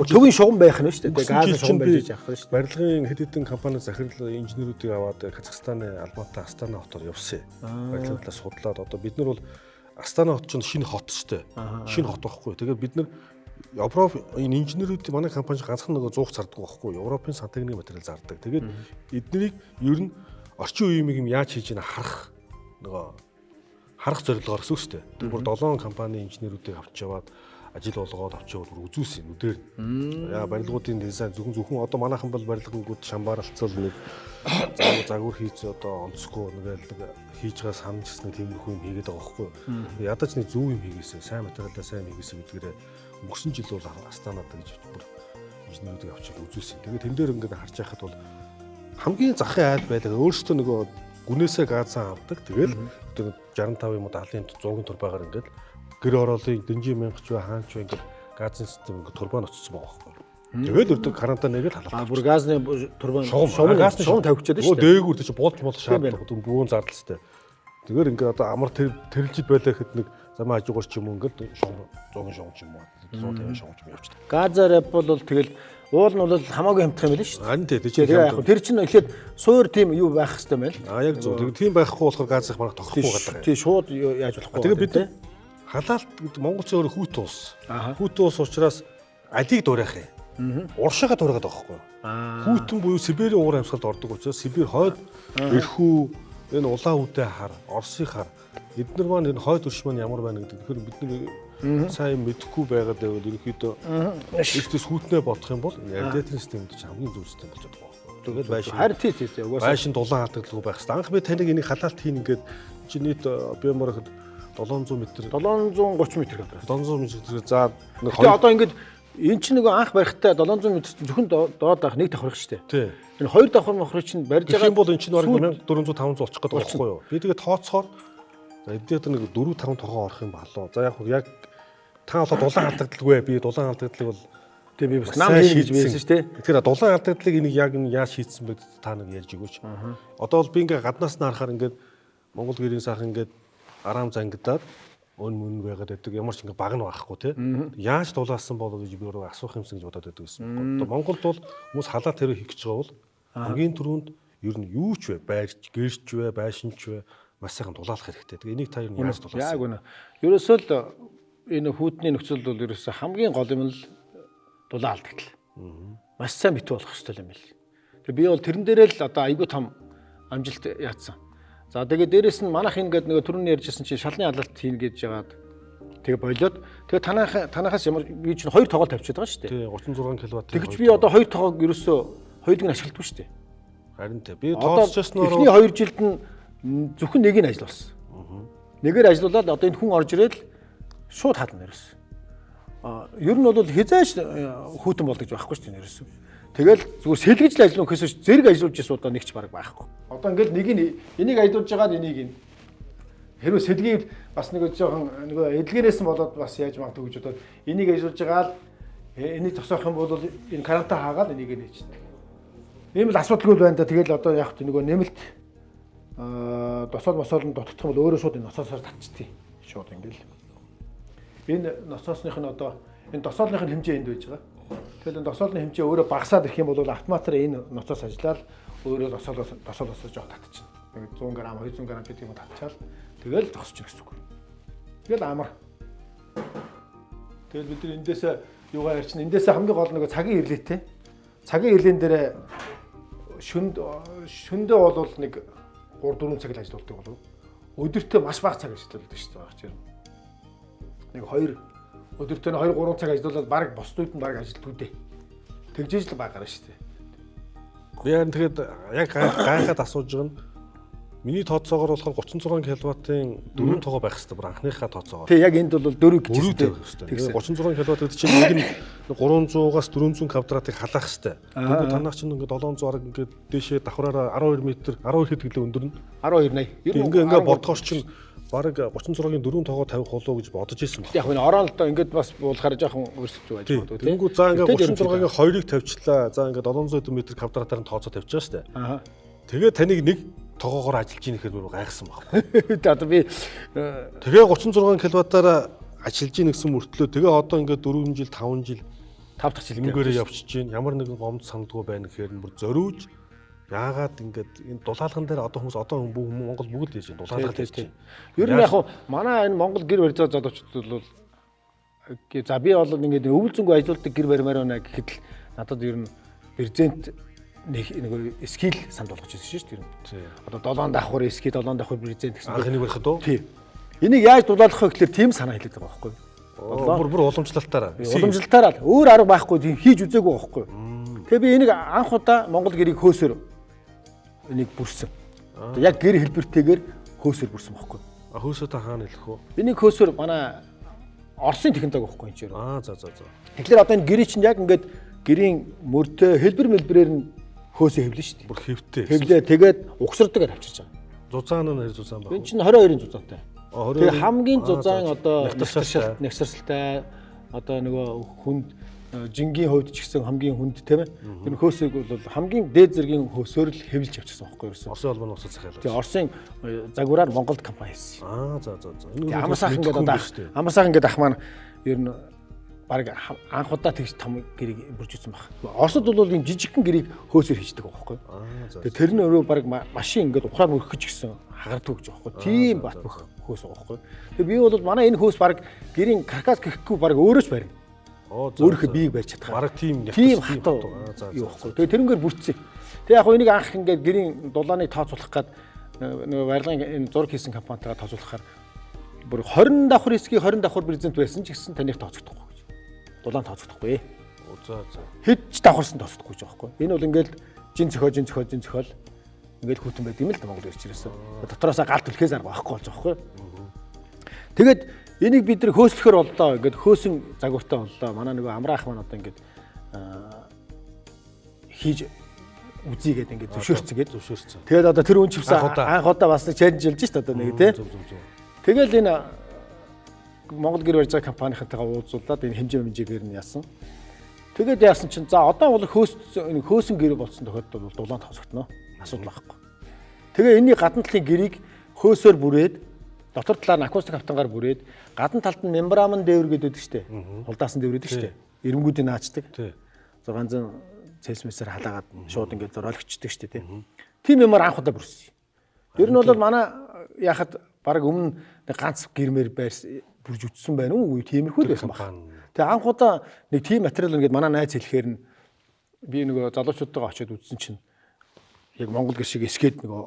төвийн шугам байх нь шүү дээ. Газын шугам байж явах нь шүү дээ. Барилгын хэд хэдэн компани захирал инженерүүдийг аваад Казахстаны Алматы Астана хотоор явсан. Барилгын талаас судлаад одоо бид нар бол Астана хот чинь шинэ хот шүү дээ. Шинэ хот байхгүй. Тэгээ бид нар Европ энэ инженерүүд манай компани ганцхан нэг зуух зардаг байхгүй. Европын сантехникийн материал зардаг. Тэгээд эднийг ер нь орчин үеийн юм яаж хийж ийна харах зорилгоор гэсэн үг шүү дээ. Тэр бүр 7 компани инженерүүдийг авч яваад ажил болгоод авч яваад бүр үзүүлсэн нүдээр. Яа барилгуудын дизайн зөвхөн одоо манайхан бол барилгууд шамбаралцал нэг загвар хийц одоо онцгүй нэг хийж байгаа санамжсан тиймэрхүү юм хийгээд байгаа байхгүй. Ядаж нэг зөв юм хийгээсэй, сайн материалаа сайн хийгээсэй гэдгээр өнгөрсөн жил бол Астанад гэж бүр инженерүүдийг авч яваад үзүүлсэн. Тэгээд тэн дээр ингээд харж байхад бол хамгийн захын айл байлгаа өөрөөсөө нөгөө гүнээсээ газаа авдаг. Тэгэл 65 юм уу 70-ын 100-ын турбаагаар ингээд гэр ороолын дэнжин мянгач бай хаанч бай ингээд газын систем ингээд турбaan очсон байгаа байхгүй. Тэгэл өрдөг карантин нэгээл халах. Бүр газны турбaan шугам тавьчихад шүү дээ. Дээгүүр тийч болж шаардлагатай бүүн зардалтай. Тэгэр ингээд одоо амар тэрэлж байлаа гэхэд нэг замаа хажуугаар ч юм уу ингээд 100 шугам ч юм уу 150 шугам ч юм явчихдаг. Газар бол тэгэл уул нь бол хамаагүй хямдах юм байл шүү дээ. Харин тийм. Тэр чинь эхлээд суур тийм юу байх хэрэгтэй байл. Яг зөв. Тийм байхгүй болохоор газрах манайх тохихгүй гадаг. Тийм шууд яаж болохгүй. Тэгээ бид халаалт гэдэг монголчууд өөр хүүт уус. Хүүт уус учраас алийг дуурайх юм. Уршигаа дуурайгаад байгаа байхгүй. Хүүтэн буюу Сибирийн уур амьсгалд ордог учраас Сибирь хойд эрхүү энэ улаан үдэ хар, Орсын хар эдгээр маань энэ хойд өрш маань ямар байна гэдэг. Тэгэхээр бид нар сайн мэдэхгүй байгаад байвал ерөнхийдөө эртээс хүүтнээ бодох юм бол радиаторын системд чинь хамгийн зөв систем болж байгаа байхгүй. Тэгээд байшин. Харин тий. Байшин дулаан алдагдaltaгүй байх хэрэгтэй. Анх би таныг энийг халаалт хийн ингээд чи нийт бямаар 700 м 730 м квадрат. 700 м. За нэг одоо ингээд эн чинь нэг анх барихтаа 700 м зөвхөн доод авах нэг давхрах шүү дээ. Тий. Энэ хоёр давхар мохрыг чинь барьж байгаа юм бол эн чинь бараг 1400 500 очих гээд байгаа байхгүй юу? Би тэгээ тооцохоор за эдгээр нэг 4 5 тогоо орох юм болоо. За яг та болоод дулаан алдагдaltaгүй би дулаан алдагдлыг бол Тэгээ би бас нам хийнэ гэж байсан шүү дээ. Тэгэхээр дулаан алдагдлыг энийг яг нь яаж шийдсэн бэ та нэг ярьж өгөөч. Одоо бол би ингээ гаднаас нь харахаар ингээд Монгол гэрийн сайхан ингээд араам зангидаад мөн байгаад байдаг. Ямар ч ингээ баг нь байхгүй тий. Яаж дулаасан болов гэж би өөрөө асуух юмсан гэж бодоод байдаг байсан. Одоо Монголд бол хүмүүс халаат хэрэг хийх гэж байгаа бол хамгийн түрүүнд ер нь юу ч вэ? Байрч, гэрч вэ, байшинч вэ? Маш сайхан дулаалах хэрэгтэй. Тэгээ энийг та ер нь яаж дулаасан? Яг үнэ. Ерөөсөө л энэ хүүтний нөхцөлд бол ерөөсөө хамгийн гол юм л дулаан алдагдал. Маш сайн битүү болох хэрэгтэй юм байл. Тэгээ би бол тэрэн дээрээ л одоо айгүй том амжилт яатсан. За тэгээд дээрэс нь манайх ингээд нөгөө түрүүний ярьжсэн чинь шалны алалт хийн гэж яагаад тэгээ болоод тэгээ танахаас ямар би чинь 2 тоглолт тавьчихад байгаа шүү дээ. Тий 36 кВт. Тэгж би одоо 2 тоогоо ерөөсөө хоёулыг нь ашигладаг шүү дээ. Харин тий би тооцчихсноор эхний 2 жилд нь зөвхөн нэг нь ажил болсон. Нэгээр ажиллуулаад одоо энэ хүн орж ирээд шууд хадна ерөөсөө. Ер нь бол хязгаарч хүүтэн болдог байхгүй шүү дээ ерөөсөө. Тэгэл зүгээр сэлгэж ажиллах гэхээс зэрэг ажиллуулж ирсэн удаа нэг ч бараг байхгүй. Одоо ингээл энийг ажиллуулж байгаа энийг хэрвээ сэлгийг бас нэг жоохон нөгөө эдлгээрээс нь болоод бас яаж магадгүй гэж бодоод энийг ажиллуулж байгаа л энийг тосоох юм бол энэ каранта хаагаад энийг нээждэг. Ийм л асуудалгүй байна да. Тэгэл одоо яг нөгөө нэмэлт досоол мосоол нь дутагдах юм бол өөрөө шууд энэ ноцоосоор татчихдээ. Шууд ингээл. Энэ ноцоосных нь одоо энэ досоолных нь хэмжээ энд байж байгаа. Тэгэл энэ досоолны хэмжээ өөрөө багасаад ирэх юм бол автоматар энэ ноцоос ажиллаад өөрөө досоолоос жоох татчихна. Нэг 100 г 200 г гэдэг юм татчаал тэгэл зогсож ирэх гэсэн үг. Тэгэл амар. Тэгэл бид нар эндээс юугаар ярьчихна. Эндээс хамгийн гол нэг цагийн ирлээтэй. Цагийн ирлийн дээр шөндөө бол нэг 3-4 цаг л ажилладаг болов. Өдөртөө маш бага цаг ажилладаг шүү дээ. Нэг 2 өдөртөө 2-3 цаг ажиллаад баг босдууд нь баг ажилтгүй дээ. Тэгжээж л багаараа шүү дээ. Би яг тэгээд яг гайхаад асууж байгаа нь миний тооцоогоор болохоор 36 кВт-ийн 4 тоогоо байх хэрэгтэй бүр анхныхаа тооцоогоор. Тий яг энд бол 4 гэж хэрэгтэй. 36 кВт гэдэг чинь нэг нь 300-аас 400 квадратыг халаах хэрэгтэй. Тэгвэл танаас чинь ингээд 700 арга ингээд дээшээ давхраараа 12 м 12 хэд гэлээ өндөр нь 12.80. Ингээ бодохоор чинь бараг 36-гийн 4 тоогоо тавих болоо гэж бодож ирсэн байна. Яг энэ орон л доо ингээд бас буулахаар жоохон өөрсөж байж магадгүй тийм. Тэнгүү за ингээ 36-гийн 2-ыг тавьчлаа. За ингээ 700 м квадратаар нь тооцоо тавьчихсан шүү дээ. Тэгээд таныг нэг тоогоогоор ажиллаж ийн гэхээр бүр гайхсан байхгүй. Одоо би тэгээ 36 кВт-аар ажиллаж ийн гэсэн мөртлөө тэгээ одоо ингээ 4 жил 5 жил 5 дахь жил мөнгөөрөө явчихж ийн. Ямар нэгэн гомд сандгүй байна гэхээр бүр зориулж яагаад ингээд энэ дулаалган дээр одоо хүмүүс одоо Монгол бүгд хийж байна. Дулаалгад хийж байна. Ер нь яг манай энэ Монгол гэр барь залуучууд бол за би бол ингээд өвөлзөнгөө ажилладаг гэр барьмаар байна гэхэд л надад ер нь презент нэг скил санд болгож ирсэн шүү дээ. Одоо 7 давхар скил 7 давхар презент гэсэн. Анхныг барихад уу? Тийм. Энийг яаж дулаалгах вэ гэхээр тийм санаа хэлээд байгаа байхгүй юу? Бүр уламжлалтаараа. Уламжлалтаараа өөр арга байхгүй хийж үзээгүй байхгүй юу? Тэгээ би энийг анх удаа Монгол гэрийг хөөсөөр энийг бүрсэн. Яг гэр хэлбэртэйгээр хөөсөөр бүрсэн байхгүй юу? Хөөсөө та хаана хэлэх вэ? Энийг хөөсөөр манай Оросын технологи байхгүй юм чинь. За. Тэгэхээр одоо энэ гэрийн чинь яг ингээд гэрийн мөрдөө хэлбэр нь хөөсөө хэвлэн шүү дээ. Бүр хэвтэй. Хэвлээ тэгээд угсардагаар авчирч байгаа. Зузаан нь хэр зузаан байна? Энэ чинь 22-ын зузаатай. 22. Тэгээ хамгийн зузаан одоо нягтралтай одоо нөгөө хүнд жингийн хувьд ч гэсэн хамгийн хүнд тийм ээ. Энэ хөөсөйг бол хамгийн дээд зэргийн хөөсөөр л хэвлэж авчихсан байхгүй юу? Оросын холбооны усад захиалсан. Тэгээ Оросын загвараар Монголд компани хийсэн. За. Тэгээ амарсаахан ингээд ах маань ер нь баг анх удаа тэгж том гэрийг бүржүүлсэн баг. Оросд бол ийм жижигхэн гэрийг хөөсөөр хийждэг байхгүй юу? Тэгээ тэр нь өөрөө баг машин ингээд ухраад мөрөх гэж гисэн хагардаг гэж байхгүй юу? Тийм бат бөх хөөс байхгүй юу? Тэгээ би бол манай энэ хөөс баг гэрийн каркас гэхгүй баг өөрөө ч барина. Өөрөөхөө биеийг барьж чадах. Бараг тийм хатуу юу байхгүй юу? Тэгээ тэрнгээр бүрдсэн. Тэгээ яг энийг анх ингээд гэрийн дулааныг тооцоолох гээд нөгөө барилгын энэ зураг хийсэн компанитайгаа тооцоолохоор бүр 20 давхар эсгийн 20 давхар презент байсан ч гэсэн таних тооцогдохгүй. Дулаан тооцогдохгүй. За. Хэд ч давхарсан тооцогдохгүй ч байхгүй. Энэ бол ингээл жин зөхиол ингээл хүүтэн байд юм л да Монгол ирж ирсэн. Дотроосоо гал түлхээс арга байхгүй болж байгаа байхгүй. Тэгээд энийг бид нэр хөөслөхөр боллоо. Ингээд хөөсөн загвартай боллоо. Манай нөгөө амраах маань одоо ингээд хийж үзийгээд ингээд зөвшөөрцөн. Тэгээд одоо тэр үн чивсэн анх удаа бас челленж хэлж шít одоо нэг тий. Тэгэл энэ Монгол гэр барьж байгаа компанийнхантайгаа уулзуулаад энэ хэмжээгээр нь яасан. Тэгээд яасан чинь за одоо бол хөөсөн гэр болсон тохиолдолд бол дулаан тосогдно. Асуудал байхгүй. Тэгээ энэний гадна талын гэрийг хөөсөөр бүрээд дотор талаар нь акустик автангаар бүрээд гадна талд нь мембрамын дээвэр гэдэг штеп. Хулдаасан дээвэр гэдэг штеп. Эренгүүдийг наачдаг. 600 цельсиусээр халаагаад шууд ингээд зориулгчдаг штеп тийм. Тийм юмар анх удаа бүрсэн. Ер нь бол манай яхад баг өмнө ганц гэрмээр бүрж үтсэн байна уу? Тиймэрхүү л байсан баг. Тэгээ анх удаа нэг тийм материал ингээд манай найз хэлэхээр нь би нөгөө залуучуудтайгаа очиод үзсэн чинь яг Монгол гэр шиг эсгээд нөгөө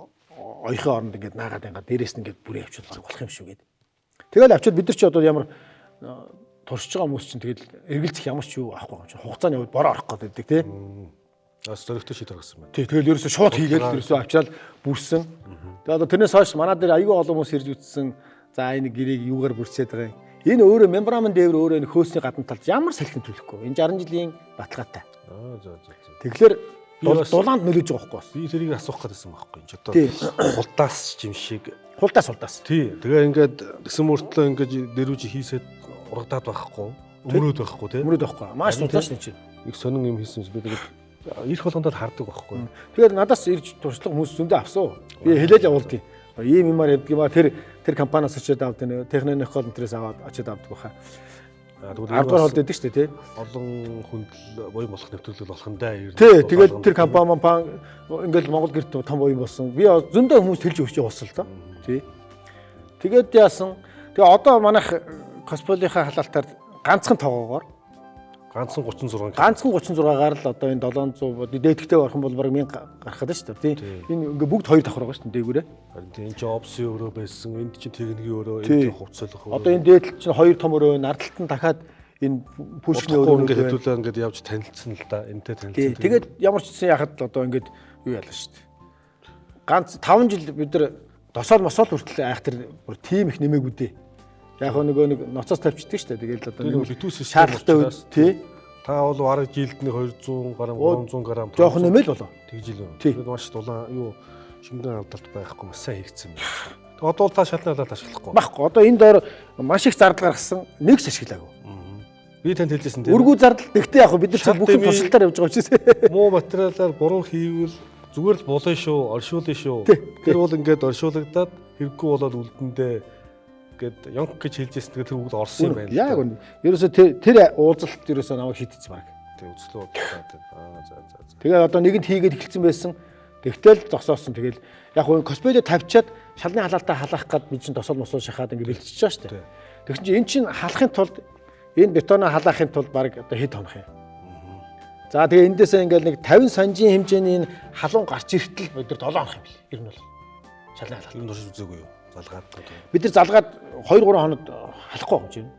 оёхын оронд ингээд наагаад дээрээс нь ингээд бүрээ авчвал баг болох юм шүү гээд. Тэгэл авчвал бид нар ч одоо ямар туршиж байгаа хүмүүс чинь тэгэл эргэлзэх ямар ч юу авахгүй юм чинь хугацааны үед бороо орох гэдэг тий. Бас зөрөгтэй шийдвэр гаргасан байна. Тий тэгэл ерөөсөө шууд хийгээд ерөөсөө авчраал бүрсэн. Тэгээ одоо тэрнээс хойш манай дээр аюу олон хүмүүс ирж үзсэн. За энэ гэрийг юугаар бүрсээд байгаа юм. Энэ өөрөө мембрамын дээвэр өөрөө энэ хөөсний гадна талд ямар салхин төлөхгүй. Энэ 60 жилийн баталгаатай. За. Тэгэхээр дулаанд нөлөөж байгаа байхгүй бас. Би тэрийг асуух гэдсэн байхгүй. Энд одоо хулдаас жимшиг. Хулдаас. Тий. Тэгээ ингээд гэсэн мөртлөө ингээд дэрүүж хийсээд урагдаад байхгүй. Өмрөөд байхгүй тий. Өмрөөд байхгүй. Маш тулааш нэг чинь. Их сонин юм хийсэн чи би тэгээд ирэх болгондоо хардаг байхгүй. Тэгээд надаас ирж туршлага хүмүүс зөндөө авсан. Би хэлээд явуулдیں۔ Ийм юмар явдаг юм а тэр компаниас очиод авдаг, техникол энтрээс аваад очиод авдаг баха. Ардгаар холд өгдөг шүү дээ тий. Олон хүндэл буян болох нэвтрүүлэг болох нь даа. Тий, тэгээд тэр компани ингээл Монгол гэрт том буян болсон. Би зөндөө хүмүүс төлж өгч явуулсан л доо. Тий. Тэгээд яасан. Тэгээ одоо манайх косплейхаа халаалтаар ганцхан тоогоогоор ганцхан 36 ганцхан 36-аар л одоо энэ 700 дээдхтэй орох юм бол бараг 1000 гарах гэдэг шүү дээ тий. Энэ ингээ бүгд хоёр давхар байгаа шүү дээ дээгүүрээ. Харин энэ чинь опсын өрөө байсан, энд чинь техникийн өрөө, энэ хувцсалах өрөө. Одоо энэ дээдл чинь хоёр том өрөө, нардлт нь дахиад энэ пүшний өрөө ингээ хэдүүлээ ингээ явж танилцсан л да. Энтэй танилцсан. Тэгээд ямар ч гэсэн яхад одоо ингээд юу ялаа шүү дээ. Ганц 5 жил бид нар досоол мосоол хүртэл айхтар бүр тим их нэмээгүй дээ. Яг нөгөө нэг ноцоос тавьчихдаг шүү дээ. Тэгээд одоо нэг литүүс шаардлагатай үед тий. Та бол бараг жилд нэг 200 грамм 300 грамм жоохон нэмэл болоо. Тэгж ил юм. Тэгээд маш дулаан юу шингэн алдалт байхгүй маш сайн хэрэгцсэн юм. Тэгээд одоо та шалнаалаад ашиглахгүй. Баггүй. Одоо энэ доор маш их зардал гаргасан нэг ч ашиглаагүй. Би танд хэлжсэн тийм. Үргүү зардал. Гэхдээ яг бид нар ч бүх туршилтаар явж байгаа учраас. Муу материалаар буруу хийвэл зүгээр л булаа шүү, оршуулна шүү. Тэр бол ингээд оршуулгадаад хэрэггүй болоод үлдэндээ гэд ёнк гэж хэлжсэн тэгээд тэр бүгд орсон юм байна. Яг үнэ. Ерөөсө тэр уулзалт ерөөсө намайг шийдчихсэн баг. Тэг үзлээ бодлоо. За. Тэгээд одоо нэгэнд хийгээд эхэлсэн байсан. Тэгтэл зогсоосон. Тэгэл яг нь косплей тавьчаад шалны халаалтаа халаах гад бид чинь тосол мосоо шахаад ингээд бэлтчихэж байгаа шүү дээ. Тэгсэн чинь эн чинь халахын тулд энэ бетоноо халаахын тулд баг одоо хэд хонох юм. За тэгээ эндээсээ ингээд нэг 50 санжийн хэмжээний энэ халуун гарч ирэтэл бид нар 7 хонох юм бэл. Ер нь бол шалны халаалт. Энэ турш үзээгүй юу? Залгаад. Бид нар залгаад 2-3 хоноод халахгүй юм чинь.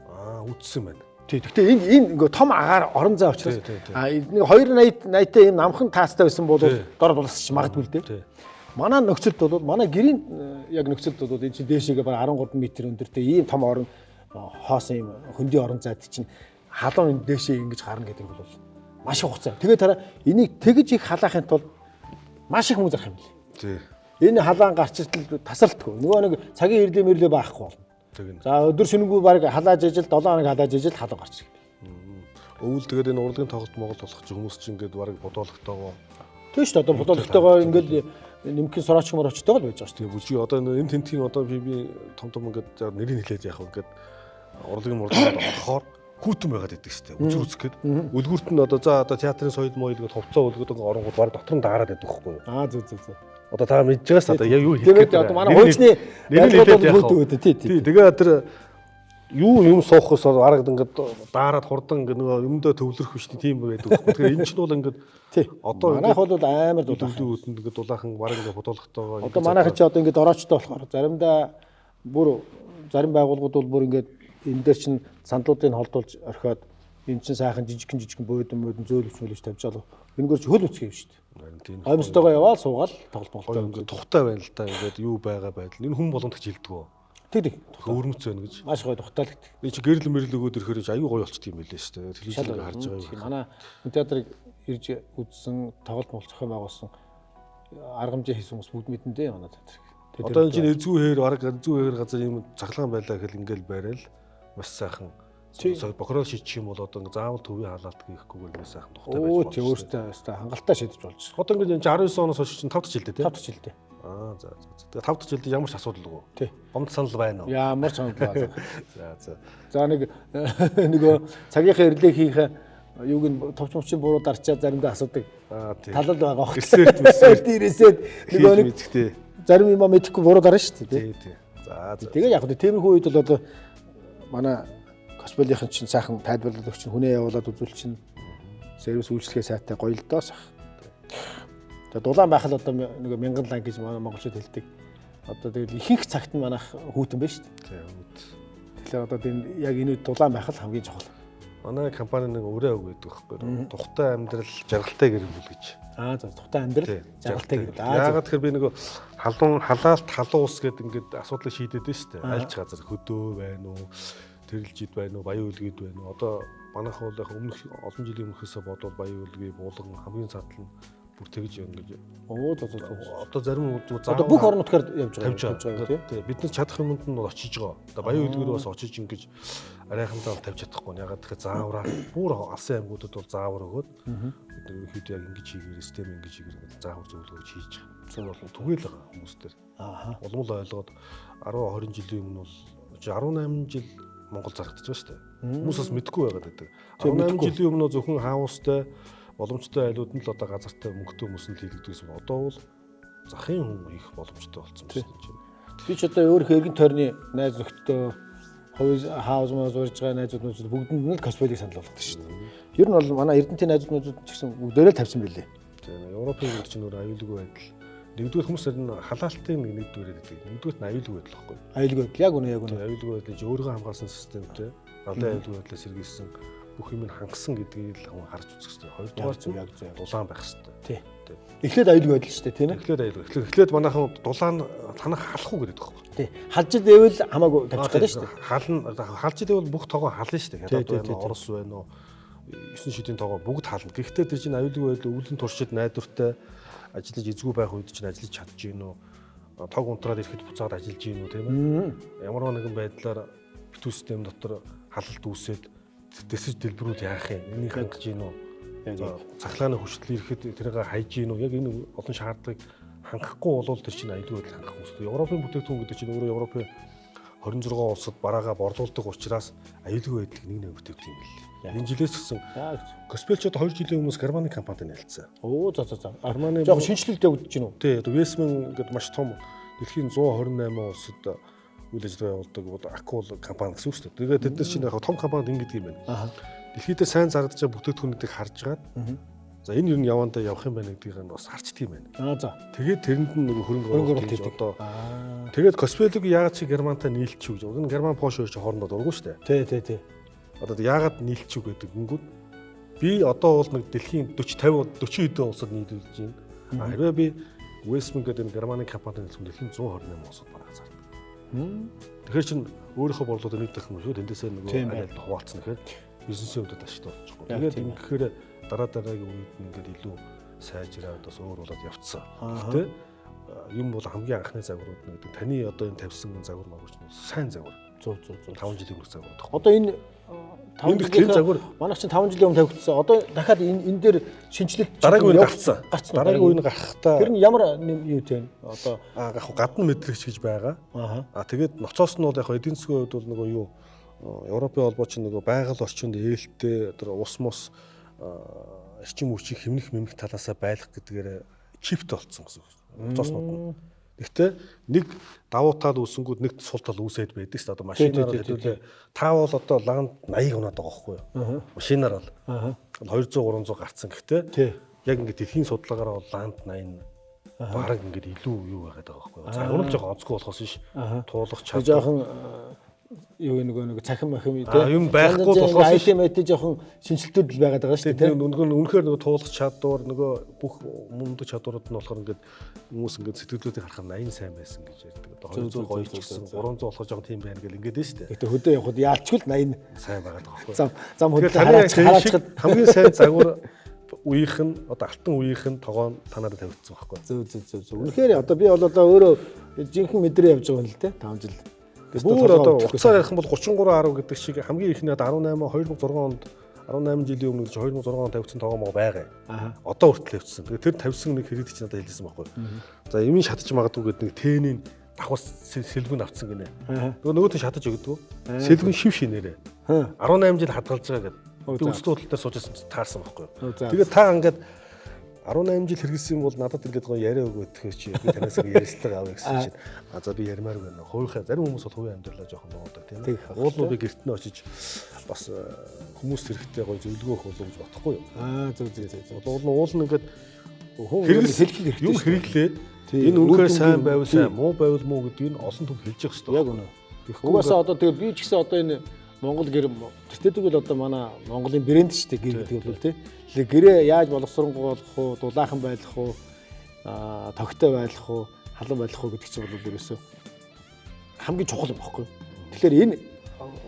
Үтсэн байна. Тий. Гэхдээ энэ ингээ том агаар орон зай учраас нэг 280-тай юм намхан таастай байсан бол дор булсч магадгүй л дээ. Манай нөхцөлд бол манай гэрийн яг нөхцөлд бол энэ чинь дээшээгээ бараг 13 м өндөртэй ийм том орон хоосон юм хөндөй орон зайд чинь халуун дээшээ ингэж гарна гэдэг бол маш их хугацаа. Тэгээд тараа энийг тэгж их халаахын тулд маш их мөнгө зарах юм лээ. Тий. Энэ халаан гарч иртэл тасралтгүй. Нөгөө нэг цагийн ирлээ мэрлээ байхгүй болно. За өдөр шөнөгүй баг халааж ижил 7 хоног халааж ижил халуун гарч ирнэ. Өвөл тэгээд энэ урлагийн тоглолт Монгол болох ч хүмүүс чинь ингээд баг бодоологтойгоо. Тийм шүү дээ. Одоо бодоологтойгоо ингээд нэмхэн сорооч морочтойгоо л байж байгаа шүү дээ. Бүжиг одоо энэ тентгийн одоо би том ингээд нэрийг хэлээд яах вэ ингээд урлагийн мурдад орохоор хүүтэн байгаад идэг шүү дээ. Үзүр үзэх гээд. Үлгүрт нь одоо за одоо театрын соёл моёл гэдэг хувцас үлгүүд оронгууд баг дотор нь даарад байдаг байхгүй юу? Зүг. Одоо та мэдж байгаас одоо яг юу хийх гэдэг. Тэгээд одоо манай хуучны хэлээд тий. Тэгээд тэр юм суухаас аргад ингээд даарад хурдан ингээд нөгөө юмдөө төвлөрөх биш тийм байдаг байхгүй. Тэгэхээр энэ ч нь бол ингээд одоо манайх бол амар дулаахан ингээд дулаахан баг ингээд бодоологтойгоо. Одоо манайх ч одоо ингээд ороочтой болохоор заримдаа бүр зарим байгууллагууд бол бүр ингээд энэ дээр чинь сандлуудыг холдуулж орхиод энэ чинь сайхан жижигхэн бөөдөн зөөлөвч тавьж байгаа. Энэгээр ч хөл үцгий юм шүү дээ. Гомстойгоо яваал суугаал тоглолт тухтай байна л та ингээд юу байгаа байдал. Энэ хүн болгонд ч хэлдэг. Тэг. Өөрмөц байна гэж. Маш гоё тухтаалагд. Би чи гэрэл мэрэл өгөөд ирэхээр ч аюу гоё болчтой юм байлээ шүү дээ. Телевизээр харж байгаа юм. Манай театрыг ирж үзсэн, тоглолт мол зохион байгуулсан арга хэмжээ хийсэн хүмүүс бүгд мэдэн дээ манай театрыг. Одоо энэ чинь зүү хээр бараг зүү хээр газар юм цахилгаан байлаа гэхэл ингээл байрал маш сайхан Бохирол шийдчих юм бол одоо ингээ заавал төвийн халаалт хийхгүйгээр нэг сайхан тухтай байж Оо болно. тий өөртөө хангалттай шийдэж болж. Одоо ингээ 19 оноос хойш чинь 5 дахь жилдээ тий. 5 дахь жилдээ. За. Тэгээ 5 дахь жилдээ ямар ч асуудалгүй. Тий. Гомд санал байна уу? Ямар ч санал байна. За. За нөгөө цагийнхаа эрлэг хийх юуг нь товч мовчин буруу дарчаад заримдаа асуудаг. Тий. Талал байгаа хөх. Ресерт Ирээсээд нөгөө нэг мэдхтэй. зарим юм мэдэхгүй буруу дарна шүү дээ. Тий. За. Тэгээ яг тиймэрхүү үед бол одоо манай косплейхэн чинь сайхан тайлбарлаад өгч хүнээ явуулаад үзүүл чинь сервис үйлчлэгээ сайтай гоё л доос. Тэгээ дулаан байх л одоо нэг 1000 лан гэж манай монголчууд хэлдэг. Одоо тэгэл ихэнх цагт нь манайх хүүтэн байна шүү дээ. Тий. Тэгэхээр одоо энэ яг энэ үед дулаан байх л хамгийн чухал. Манай компани нэг өрөө өгдөг байхгүй. Тухтай амьдрал жаргалтай гэр бүл гэж. За тухтай амьдрал жаргалтай гэр бүл. Яагаад тэгэхээр би нэг халаалт халуун ус гэдэг ингээд асуудлыг шийдээд байна шүү дээ. Альч газар хөдөө байна уу, тэрэлжид байна уу, баян үлгэд байна уу. Одоо манайх бол яг өмнөх олон жилийн өмнөхөөсөө бодвол баян үлгээ буулган хамгийн цаатал нь бүр тэгж ингэж. Оо Одоо зарим одоо бүх орон нутгаар явж байгаа тийм. Бид нар чадах юмд нь очиж байгаа. Одоо баян үлгээр бас очиж ингэж арайхандаа тавьж чадахгүй. Ягаад тэгэхээр заавраа бүр алсын аймагуудад бол заавар өгөөд бид нар ерөөхдөө яг ингэж хийгээр систем ингэж хийгээр заавар зөвлөгөөж хийж байгаа. Зөв болон түгээл байгаа хүмүүс төр. Улмал ойлгоод 10 20 жилийн өмнө бол 18 жил Монгол зарагдаж байгаа шүү дээ. Хүмүүс бас мэдэхгүй байгаад байдаг. 18 жилийн өмнө зөвхөн хаустай боломжтой айлууд нь л одоо газартай мөнгөтэй хүмүүс нь хийгддэг гэсэн. Одоо бол захын хүн их боломжтой болсон байна шүү дээ. Би ч одоо өөрийнхөө эргэн тойрны найз нөхдөд хувь хаус маа зурж байгаа найзууд бүгдэнд нь л косплейг санал болгодог шүү дээ. Ер нь бол манай Эрдэнтийн найзууд ч гэсэн бүгдээрээ л тавьсан байлээ. Тийм Европын гэр чинь өөр аюулгүй байдал. Нэгдүгээр хүмүүс энэ халаалтын нэгдүгээр гэдэг. Нэгдүгээр нь аюулгүй байдал байхгүй. Аюулгүй байдал яг үнэ. Аюулгүй байдал чинь өөрийгөө хамгаалсан системтэй галын аюулгүй байдлаас сэргийлсэн бүх юм хангасан гэдгийг л хүн харж үзэх хэрэгтэй. Хоёрдугаар нь яг дулаан байх хэрэгтэй. Тий. Эхлээд аюулгүй байдал шүү дээ, тийм ээ. Эхлээд аюулгүй. Эхлээд манайхан дулаан танах халах уу гэдэг байхгүй. Тий. Халж идэвэл хамаагүй тавьчих гэдэг шүү дээ. Халж идэвэл бүх тоогоо хална шүү дээ. Хятад байна уу, Орос байна уу, 9 шидийн тоогоо бүгд хална. Гэхдээ тэр чинь аюулгүй байдал өвлөн туршид найдвартай ажиллаж эзгүй байх үед чинь ажиллаж чадж гин үү? Тог унтраад ирэхэд буцаад ажиллаж гин үү, тийм ээ? Ямар нэгэн байдлаар битүү систем дотор халалт үүсээд дэсэж дэлбэрүүд яах юм? Энийг хангаж гин үү? Цахилгааны хүчтэй ирэхэд тэрийг хайж гин үү? Яг энэ олон шаардлагыг хангахгүй болвол тэр чинь аюулгүй байдал хангах хэрэгтэй. Европын бүтээгдэхүүн гэдэг чинь өөрөө Европын 26 улсад бараагаа борлуулдаг учраас аюулгүй байдлыг нэг бүтээгдэхүүн юм билээ. Энэ жилээс гисэн косплейчд 2 жилийн өмнөөс Германы компанид нэлцсэн. Оо за. Арманы жоо шинжилэлт явуулж гин үү? Тий, одоо Весмен гэдэг маш том дэлхийн 128 улсад үйл ажиллагаа явуулдаг Акул компани гэсэн үг шүү дээ. Тэгээд тэд нар чинь яг том компанид ингэдэг юм байна. Дэлхийд сайн зарагдаж байгаа бүтээгдэхүүнүүдийг харж гаад за энэ юу н явандаа явах юм байна гэдгийг нь бас харчдаг юм байна. За. Тэгээд тэрэнд нь нэг хөрөнгө оруулалт хийж одоо тэгээд косплейг яагаад чи Германтай нийлчих гэж. Энэ Герман Польш хоёр чи хоорондоо дурггүй шүү дээ. Тий. Одоо яагаад нийлчих гэдэг гингүүд би одоо бол нэг дэлхийн 40 50 40 хэдэн улсад нийлүүлж байна. Хэрвээ би Westman гэдэг энэ Германы компанид хэлсэн дэлхийн 128 улсад бараг зардаг. Тэгэхээр чин өөрийнхөө борлуулалтыг нийтдэх юм шүү. Тэндээсээ нөгөө айлд хуваалцсан гэхээр бизнесийн хувьд ашигтай болчихгүй. Тэгээд ингэхээр дараагийн үед ингээд илүү сайжраад бас өөр болоод явцсан. Гэхдээ юм бол хамгийн анхны загварууд нь гэдэг таны одоо энэ тавьсан загвар магч нь сайн загвар. 100 5 жилийн өмнөх загвар. Одоо энэ 5 жилийн загвар манайх чинь 5 жилийн өмнө тавигдсан. Одоо дахиад энэ дээр шинжилэлт дараагийн үе гарцсан. Дараагийн үе гарахтаа тэр нь ямар юу вэ? Одоо яг гадна мэдрэгч гэж байгаа. Тэгээд ноцоос нь бол яг эдийн засгийн хувьд бол нөгөө юу Европын холбоо чинь нөгөө байгаль орчинд ээлтэй одоо ус мус эрчим хүчийг хэмнэх талаасаа байлгах гэдгээр чипт болцсон гэсэн үг. Ноцооснууд нь. Гэхдээ нэг давуу тал үүсэнгүүд нэг сул тал үүсээд байдаг шүү дээ. Одоо машинаар хэлбэлээ та бол одоо ланд 80 унаад байгаа байхгүй юу? Машинаар бол 200 300 гарцсан. Гэхдээ яг ингээд дэлхийн судалгаагаар бол ланд 80 бараг ингээд илүү юу байгаад байгаа байхгүй юу? Загвар л жоохон онцгүй болохоос биш. Туулах чадвар. Жоохон юу нэг цахим махим юм байхгүй болохоос IT жоохон шинжилтүүд л байгаад байгаа шүү дээ. Тэр үнэхээр нөгөө туулах чадвар нөгөө бүх мундаг чадварууд нь болохоор ингээд хүмүүс ингээд сэтгэлдлүүдийг харахад 80 сайн байсан гэж ярьдаг. Одоо 200 гоё ч гэсэн 300 болох жоохон тийм байна гэл ингээд дээ шүү дээ. Гэтэ хөдөө явахад яалчгүй л 80 сайн байгаад байгаа байхгүй. Зам хөдөө хараачихад хамгийн сайн загвар үеийнх нь одоо алтан үеийнх нь тогоон танаар тавигдсан байхгүй. Зөв. Үнэхээр одоо би бол одоо өөрөө жинхэнэ мэдрээ явж байгаа юм л дээ 5 жил. Бүр одоо уцаар ярих юм бол 33.10 гэдэг шиг хамгийн ихний 18 2006 онд 18 жилийн өмнө гэж 2006 онд тавьсан тоглоом байгаа. Одоо хүртэл явцсан. Тэгээ тэр тавьсан нэг хэрэд чинь надад хэлсэн байхгүй. За имийн шатаж магадгүй гэдэг нэг Т-ийн давхас сэлгүн авцсан гинэ. Нөгөөд нь шатаж өгдөг. Сэлгүн шив шинээрээ. 18 жил хадгалж байгаа гэдэг. Өсөлт худалдаар суужсэн таарсан байхгүй. Тэгээд та ингээд 18 жил хэрэгсэн юм бол надад ингээд гоё яриа өгөх чи би танаас ярьслаг авъя гэсэн чинь за би ярмаар байна. Хувийнхаа зарим хүмүүс бол хувийн амьдралаа жоохон дуудаг тийм ээ. Уулнуудыг гэртнээ очиж бас хүмүүс хэрэгтэй гоё зөвлөгөө өгөх болов гэж бодохгүй юу. Зөв. Уул нь ингээд хэрэглэх юм хэрэглээд энэ үнэхээр сайн байвал сайн, муу байвал муу гэдгийг нь олон түнд хэлж явах хэрэгтэй. Яг үнэ. Угаасаа одоо тэгээ би ч гэсэн одоо энэ Монгол гэр тэртээдэг бол одоо манай Монголын брэнд шүү дээ гэр гэдэг бол тий. Тэгэхээр гэрээ яаж боловсронгуй болох уу, дулаахан байх уу, тогтой байх уу, халуун байх уу гэдэг чинь бол ерөөсөө хамгийн чухал юм баггүй. Тэгэхээр энэ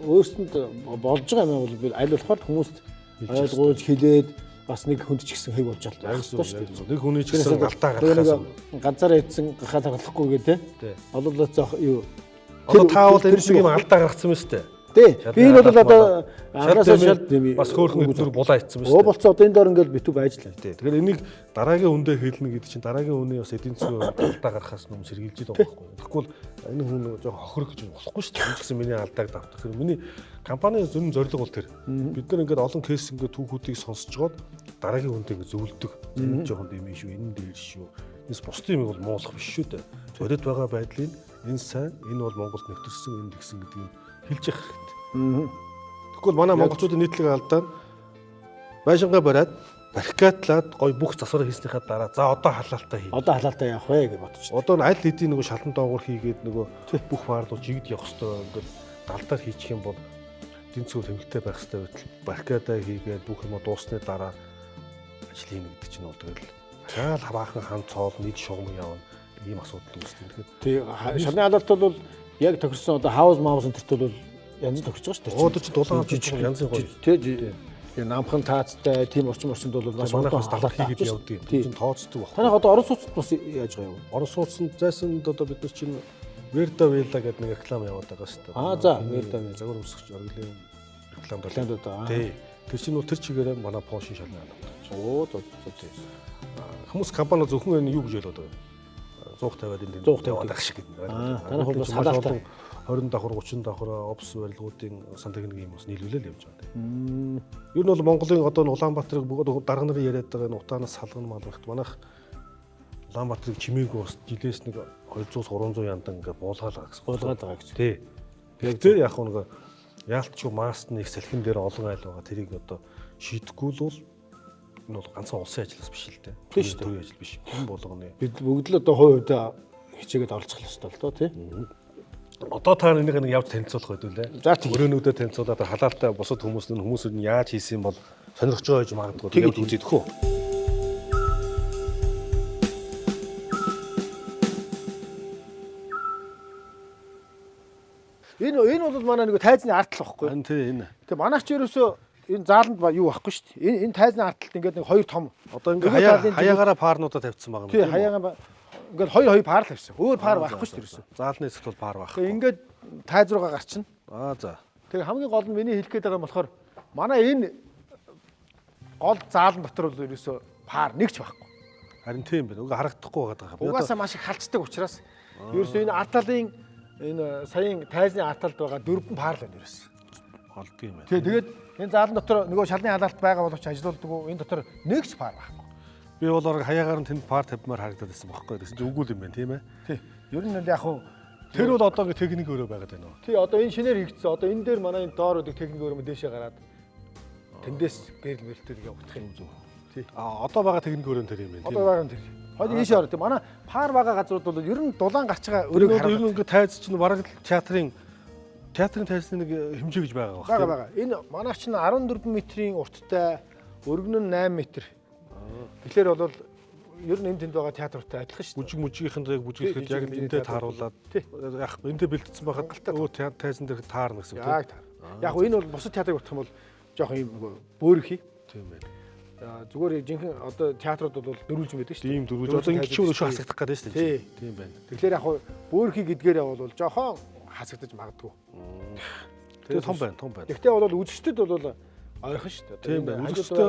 өөрсөнд болж байгаа юм бол аль болохоор хүмүүст ойлгуулж хэлээд бас нэг хүнд ч гэсэн хэг болж байгаа шүү дээ. Нэг хүний ч гэсэн галтаа гаргахаас ганцаараа идсэн гахаа таглахгүй гэдэг тий. Олоолоо зөөх юу. Одоо таавал энэ шиг юм алдаа гаргацсан юм шүү дээ. Тий. Би энэ бол одоо анхаасаа шалт бас хөөрхөн өдөр булаа ицсэн байна шүү дээ. Болцоо одоо энэ доор ингээд битүү байжлаа. Тий. Тэгэхээр энийг дараагийн үндэ хэлнэ гэдэг чинь дараагийн үний бас эдийн засгийн алдаа гаргахаас өмнө сэргийлж байгаа байхгүй. Тэгэхгүй бол энэ хүн жоохон хохирох гэж болохгүй шүү дээ. Гэсэн миний алдааг давтах. Тэгэхээр миний компанийн зөв зорилго бол тэр. Бид нар ингээд олон кейс ингээд түүхүүдийг сонсож жоод дараагийн үндэ ингээд зөвлөдөг. Энэ жоохон дэмий шүү, энэ дээр шүү. Энэс бусдын юм бол муулах биш шүү дээ. Бодит байгаа байдлыг энэ сайн, энэ бол Монголд нэвтэрсэн, энэ гэсэн гэдгийг хэлж явах хэрэгтэй. Тэгвэл манай монголчуудын нийтлэг алдаа нь байшингаа бариад баррикадлаад гой бүх засвар хийснийхаа дараа за одоо халаалтаа хий. Одоо халаалтаа явах вэ гэж бодож байна. Одоо аль хэдийн нөгөө шалан доогуур хийгээд нөгөө бүх баарлуу жигд явах хэрэгтэй ингээд далдаар хийчих юм бол эдийн засгийн тэмдэгтэй байх хэрэгтэй байтал баррикадаа хийгээд бүх юм дуусны дараа ажил хийнэ гэдэг чинь бол тэгэл шал хаваахан хан цоол нийт шугам явна ийм асуудал үүснэ. Тий шалны халаалт бол яг тохирсон одоо хаус маус энтерт бол янз тохирч байгаа шүү дээ. Өөдөө ч дулаан жижиг янзын гоё. Тий. Намхан таацтай тийм орчинд бол маш манайхаас далаар хийгээд явдаг. Тийм тооцдог баг. Танайх одоо орон сууцд бас яаж байгаа юм? Орон сууцнд зайсанд одоо бид нар чинь Верда Вилла гэдэг нэг реклам яваад байгаа шүү дээ. За Верда Вилла загвар өмсгч орлын реклам даа. Тий. Тэр чинь нөө тэр чигээрээ манай Польшийн шалны халаалт. Тий. Хүмүүс компани зөвхөн энэ юу гэж ялаад байгаа. 150-аад энэ 150 байх шиг гэдэг. Танайх бол бас халаалт 20 давхар 30 давхар опс барилгуудын сан техникийн юм бас нийлүүлэл явж байгаа юм. Ер нь бол Монголын одоо Улаанбаатарыг бүгд дарга нарын яриад байгаа энэ утаанаас салгана малгахт манайх Улаанбаатарыг чимээгүй бас жилээс нэг 200-300 яндан ингээд буулгаалаа гэсэн. Буулгаад байгаа гэж. Тий. Тэгэхээр яг нэг яалтчгүй мастны их салхин дээр олон айл байгаа тэрийг одоо шийдэхгүй л энэ бол ганцхан улсын ажлаас биш л дээ. Тийм шүү дээ. Төвийн ажил биш. Хэн болгоны. Бид бүгд л одоо хувьд хичээгээд оролцох ёстой л доо тий. Одоо та энийг нэг явж танилцуулах байдгүй лээ. Өрөөнүүдэд танилцуулаад халаалтай бусад хүмүүс нь яаж хийсэн юм бол сонирхож байгаа гэж магадгүй явж үзээд хөө. Энэ бол манай нэг тайзны ардтал байхгүй. Энэ. Тэгээ манайх ч ерөөсөө энэ зааланд юу байхгүй шүү дээ. Энэ тайзны ардталт ингээд нэг хоёр том. Одоо ингээд хаяагаараа паарнуудаа тавьчихсан байгаа юм. Тий, хаяагаа ингээд хоёр паар л тавьсан. Өөр паар байхгүй шүү дээ ерөөсөө. Заалны хэсэгт бол паар байхгүй. Тэгээ ингээд тайз руугаа гарчин. За. Тэгээ хамгийн гол нь миний хэлэх гээд байгаа юм болохоор манай энэ гол заалан дотор бол ерөөсөө паар нэгч байхгүй. Харин тийм байна. Уга харагдахгүй байгаа. Угаасаа маш их халддаг учраас ерөөсөө энэ ардталын энэ саяын тайзны ардталд байгаа 4 паар л байна ерөөсөө. Олддог юм байна. Тэгээд энэ заалан дотор нөгөө шалны халаалт байгаа боловч ажилуулдаг. Энэ дотор нэгч паар байхгүй. Би бол хаягаар нь тэнд паар тавьмаар харагдаад байсан байхгүй. Тэгсэн чинь үгүй юм байна тийм ээ. Тий. Ер нь яг хуу тэр бол одоогийн техник өөрөө байгаад байна уу? Тий, одоо энэ шинээр хийгдсэн. Одоо энэ дээр манай энэ доор үүдэг техник өөрөө дээшээ гараад тэндээс гэрэл мэрэлтээр явагдах юм зүг. Тий. Одоо байгаа техник өөрөө тэр юм байна. Одоо байгаа нь тэр. Хойд ийшээ ороо. Тий, манай паар байгаа газрууд бол ер нь дулаан гарч байгаа өрөөг хараад. Ер нь ингээд тайз чинь бараг театрын тайзны нэг хэмжээ гэж байгаа байна. Байгаа. Энэ манайх чинь 14 метрийн урттай, өргөн нь 8 метр. Тэгэхээр бол ер нь энэ тэнд байгаа театртай адилхан шүү дээ. Бүжигийнхэнд яг бүжиглэхэд яг энтэй тааруулаад яг энтэй бэлтгэсэн байхад өө тайзан дээр таарна гэсэн үг. Яг таар. Яг энэ бол бусад театрыг утгах юм бол жоох юм бөөрөх хий. Тийм байна. Зүгээр жинхэнэ одоо театрууд бол дөрвөлж байдаг шүү дээ. Тийм дөрвөлж. Одоо ингэ ч өөрөө хасагдах гэдэг шүү дээ. Тийм байна. Тэгэхээр яг бөөрөхий гэдгээрээ бол жоохон хасагдаж магадгүй. Тэгээ том байна. Гэхдээ бол үзэгчдэд бол ойрхон шүү дээ. Тийм байна. Үзэгчтэй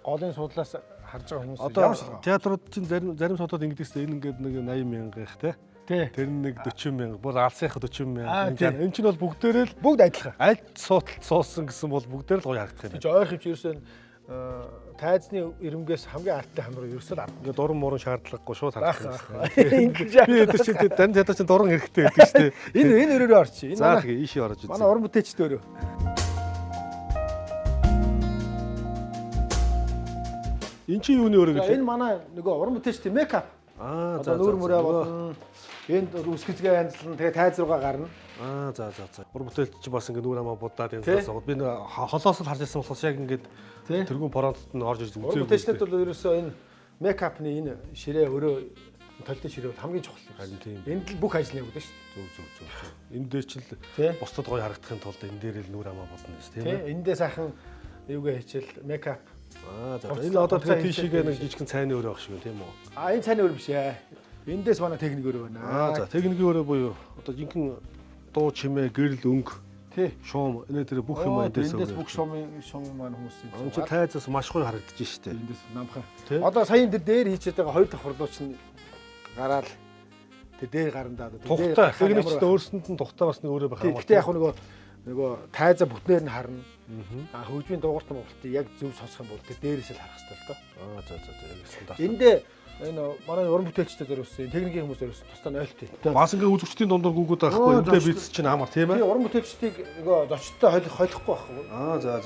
голын судлаас харж байгаа хүмүүс одоо театрууд чинь зарим содод ингэдэгс энэ ингээд нэг 80 мянга их те. Тэр нэг 40 мянга, бүр алсынх 40 мянга. Энэ чинь бол бүгдээрээ л бүгд адилхан. аль суудалд суусан гэсэн бол бүгдээр л гоё харагдах юм. Чи ойрхон ч ерөөсөө тайзны ирэмгээс хамгийн арттай хамруу ерөөсөө л ингээд дуран муран шаардлагагүй шууд харагдах. Ингэж би чинь тань театр чинь дуран хэрэгтэй гэдэг шүү дээ. Энэ өрөөрөө орчих. Энэ за тэгээ ийшээ орж үзье. манай уран бүтээлчд өрөө. Энд чинь юуны өрөө гэж? Энэ манай нөгөө уран бүтээлчдийн мейкап. За нүүр мөрөө бодно. Энд үсгэцгээ янзлан тэгээ тайз руугаа гарна. За. Уран бүтээлч чинь бас ингээд нүүр хамаа будаад янзлаас би холоос л харж ирсэн болохоос яг ингээд тэрүүн фронтод нь орж ирж үзээ. Уран бүтээлчдэд бол ерөөсөө энэ мейкапны энэ ширээ өрөө толтой ширээ бол хамгийн чухал. Харин тийм. Энд л бүх ажил явагдаж шүү дээ. Зөв. Энэ дээр ч л бусдад гоё харагдахын тулд энэ дээр л нүүр хамаа бодно шүү тийм ээ. Эндээ сайхан юугээ хичээл мейкап. За. Энэ одоо тэгээ тийшээгээ нэг жижигхэн цайны өрөө авах шиг юм тийм үү? Энэ цайны өрөө биш ээ. Эндээс манай техник өрөө байна. За, техникийн өрөө буюу одоо жинхэнэ дуу чимээ, гэрэл өнгө, шуум энэ тэр бүх юм эндээс эндээс бүх шуум маань хүмүүсийн. Энэ ч тайзаас маш гоё харагдаж штэ. Эндээс намхан. Одоо саяын дээр хийчихэд байгаа хоёр дахь хурлууч нь гараад тэр дээр гарандаа тухтай техникчд өөрсөнд нь тухтай бас нэг өрөө байх юм. Гэхдээ яг нөгөө тайзаа бүтнээр нь харна. Хөгжмийн дууралт муултыг яг зөв сонсох юм бол тэр дээрээс л харах хэрэгтэй л доо. За яг стандарт. Эндээ энэ манай уран бүтээлчтэй зориулсан техникийн хүмүүс зориулсан тусдаа 0-тэй. Бас ингээ үзэгчдийн дундуур гүнгүүд байхгүй эндээ биз чинь амар тийм ээ. Уран бүтээлчдийг нөгөө зочдтой хойлохгүй байхгүй. За.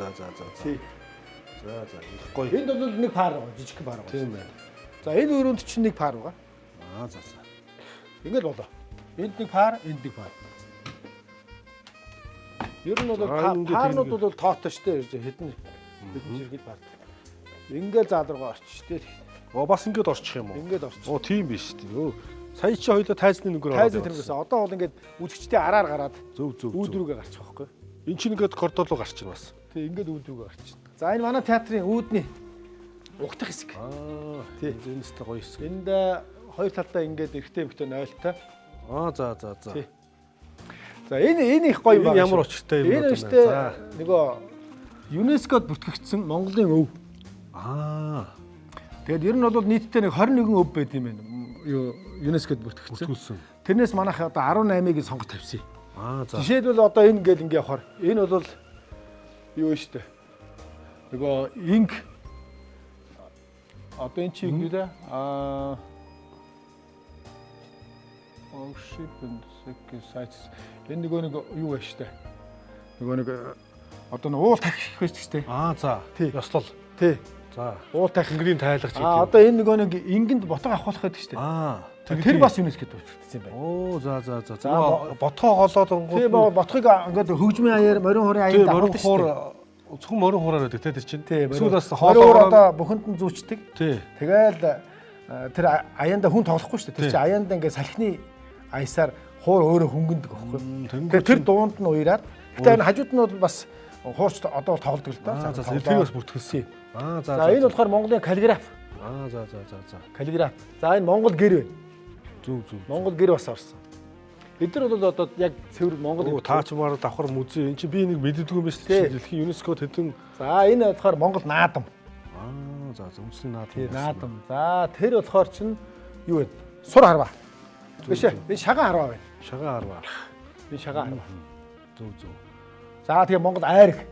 Их гоё. Энд бол нэг пар байгаа, жижиг пар байгаа. Тийм ээ. За энэ өрөөнд чинь нэг пар байгаа. За. Ингээд болоо. Энд нэг пар, энд нэг пар. Ер нь бол парнууд бол тоотой шүү дээ. Хэдэн жиргэл пар. Ингээд заалруугаа орчих шүү дээ. Бас ингээд орчих юм уу? Ингээд орчих. Тийм биш үү. Сая чи хоёулаа тайзны нүгээр ороод. Тайзны тэрнээс одоо бол ингээд үзэгчтэй араар гараад зөв. Үүд рүүгээ гарчих واخхой. Энд чинь ингээд коридор руу гарч ийн бас. Тэг ингээд үүд рүүгээ гарчих. За энэ манай театрын үүдний угтах хэсэг. Тийм энэ ч гоё хэсэг. Энд хоёр талдаа ингээд эрэгтэй эмэгтэй 0-тай. За. За энэ их гоё байна. Ямар учиртай юм бэ? Энэ нөгөө ЮНЕСКОд бүртгэгдсэн Монголын өв. Тэгээд ер нь бол нийтдээ нэг 21 өв байт юм байна. ЮНЕСКОд бүртгэгдсэн. Тэрнээс манайх одоо 18-ыг сонгож тавьсан. За. Жишээлбэл одоо энэ ингээл ингээ явахаар энэ бол юу вэ штэ. Нөгөө инг одоо энэ чи юу вэ? Ship and sites. Энэ нөгөө нэг юу вэ штэ. Нөгөө нэг одоо нэг уул тахих байж штэ. За. Ёслол. За. Уул тахингрийн тайлагч гэдэг. Одоо энэ нөгөө нэг ингэнд ботго авахлах гэдэг штэ. Тэр бас юнэскэд бүртгэгдсэн юм байна. За. Ботгоо голоод онгууд. Тийм ботгыг ингээд хөгжмийн аяар, морин хуурын аянд авах штэ. Зөвхөн морин хуураар байдаг те тэр чинь. Эсвэл бас хоолоор одоо бүхэнд нь зүүчдэг. Тэгэл тэр аяанда хүн тоглохгүй штэ. Тэр чинь аяанда ингээд салхины аясаар хуур өөрөө хөнгөндөг байхгүй. Тэгэхээр тэр дуунд нь уяраад. Гэтэ энэ хажууд нь бол бас хуурч одоо тоглодог л доо. За тэр бас бүртгэлсэн. За энэ болохоор Монголын каллиграф. За. Каллиграф. За энэ Монгол гэр байна. Зөв. Монгол гэр бас орсон. Эдгээр бол одоо яг цэвэр Монгол таач маар давхар музей. Энд чи би нэг мэддэггүй юм байна шүү дээ. Дэлхийн ЮНЕСКОд хэдэн. За энэ болохоор Монгол наадам. За үндэсний наадам. Наадам. За тэр болохоор чинь юу вэ? Сур харва. Биш ээ. Энэ шаган харва байна. Шаган харва. Энэ шаган харва. Зөв. За тэгээ Монгол айраг.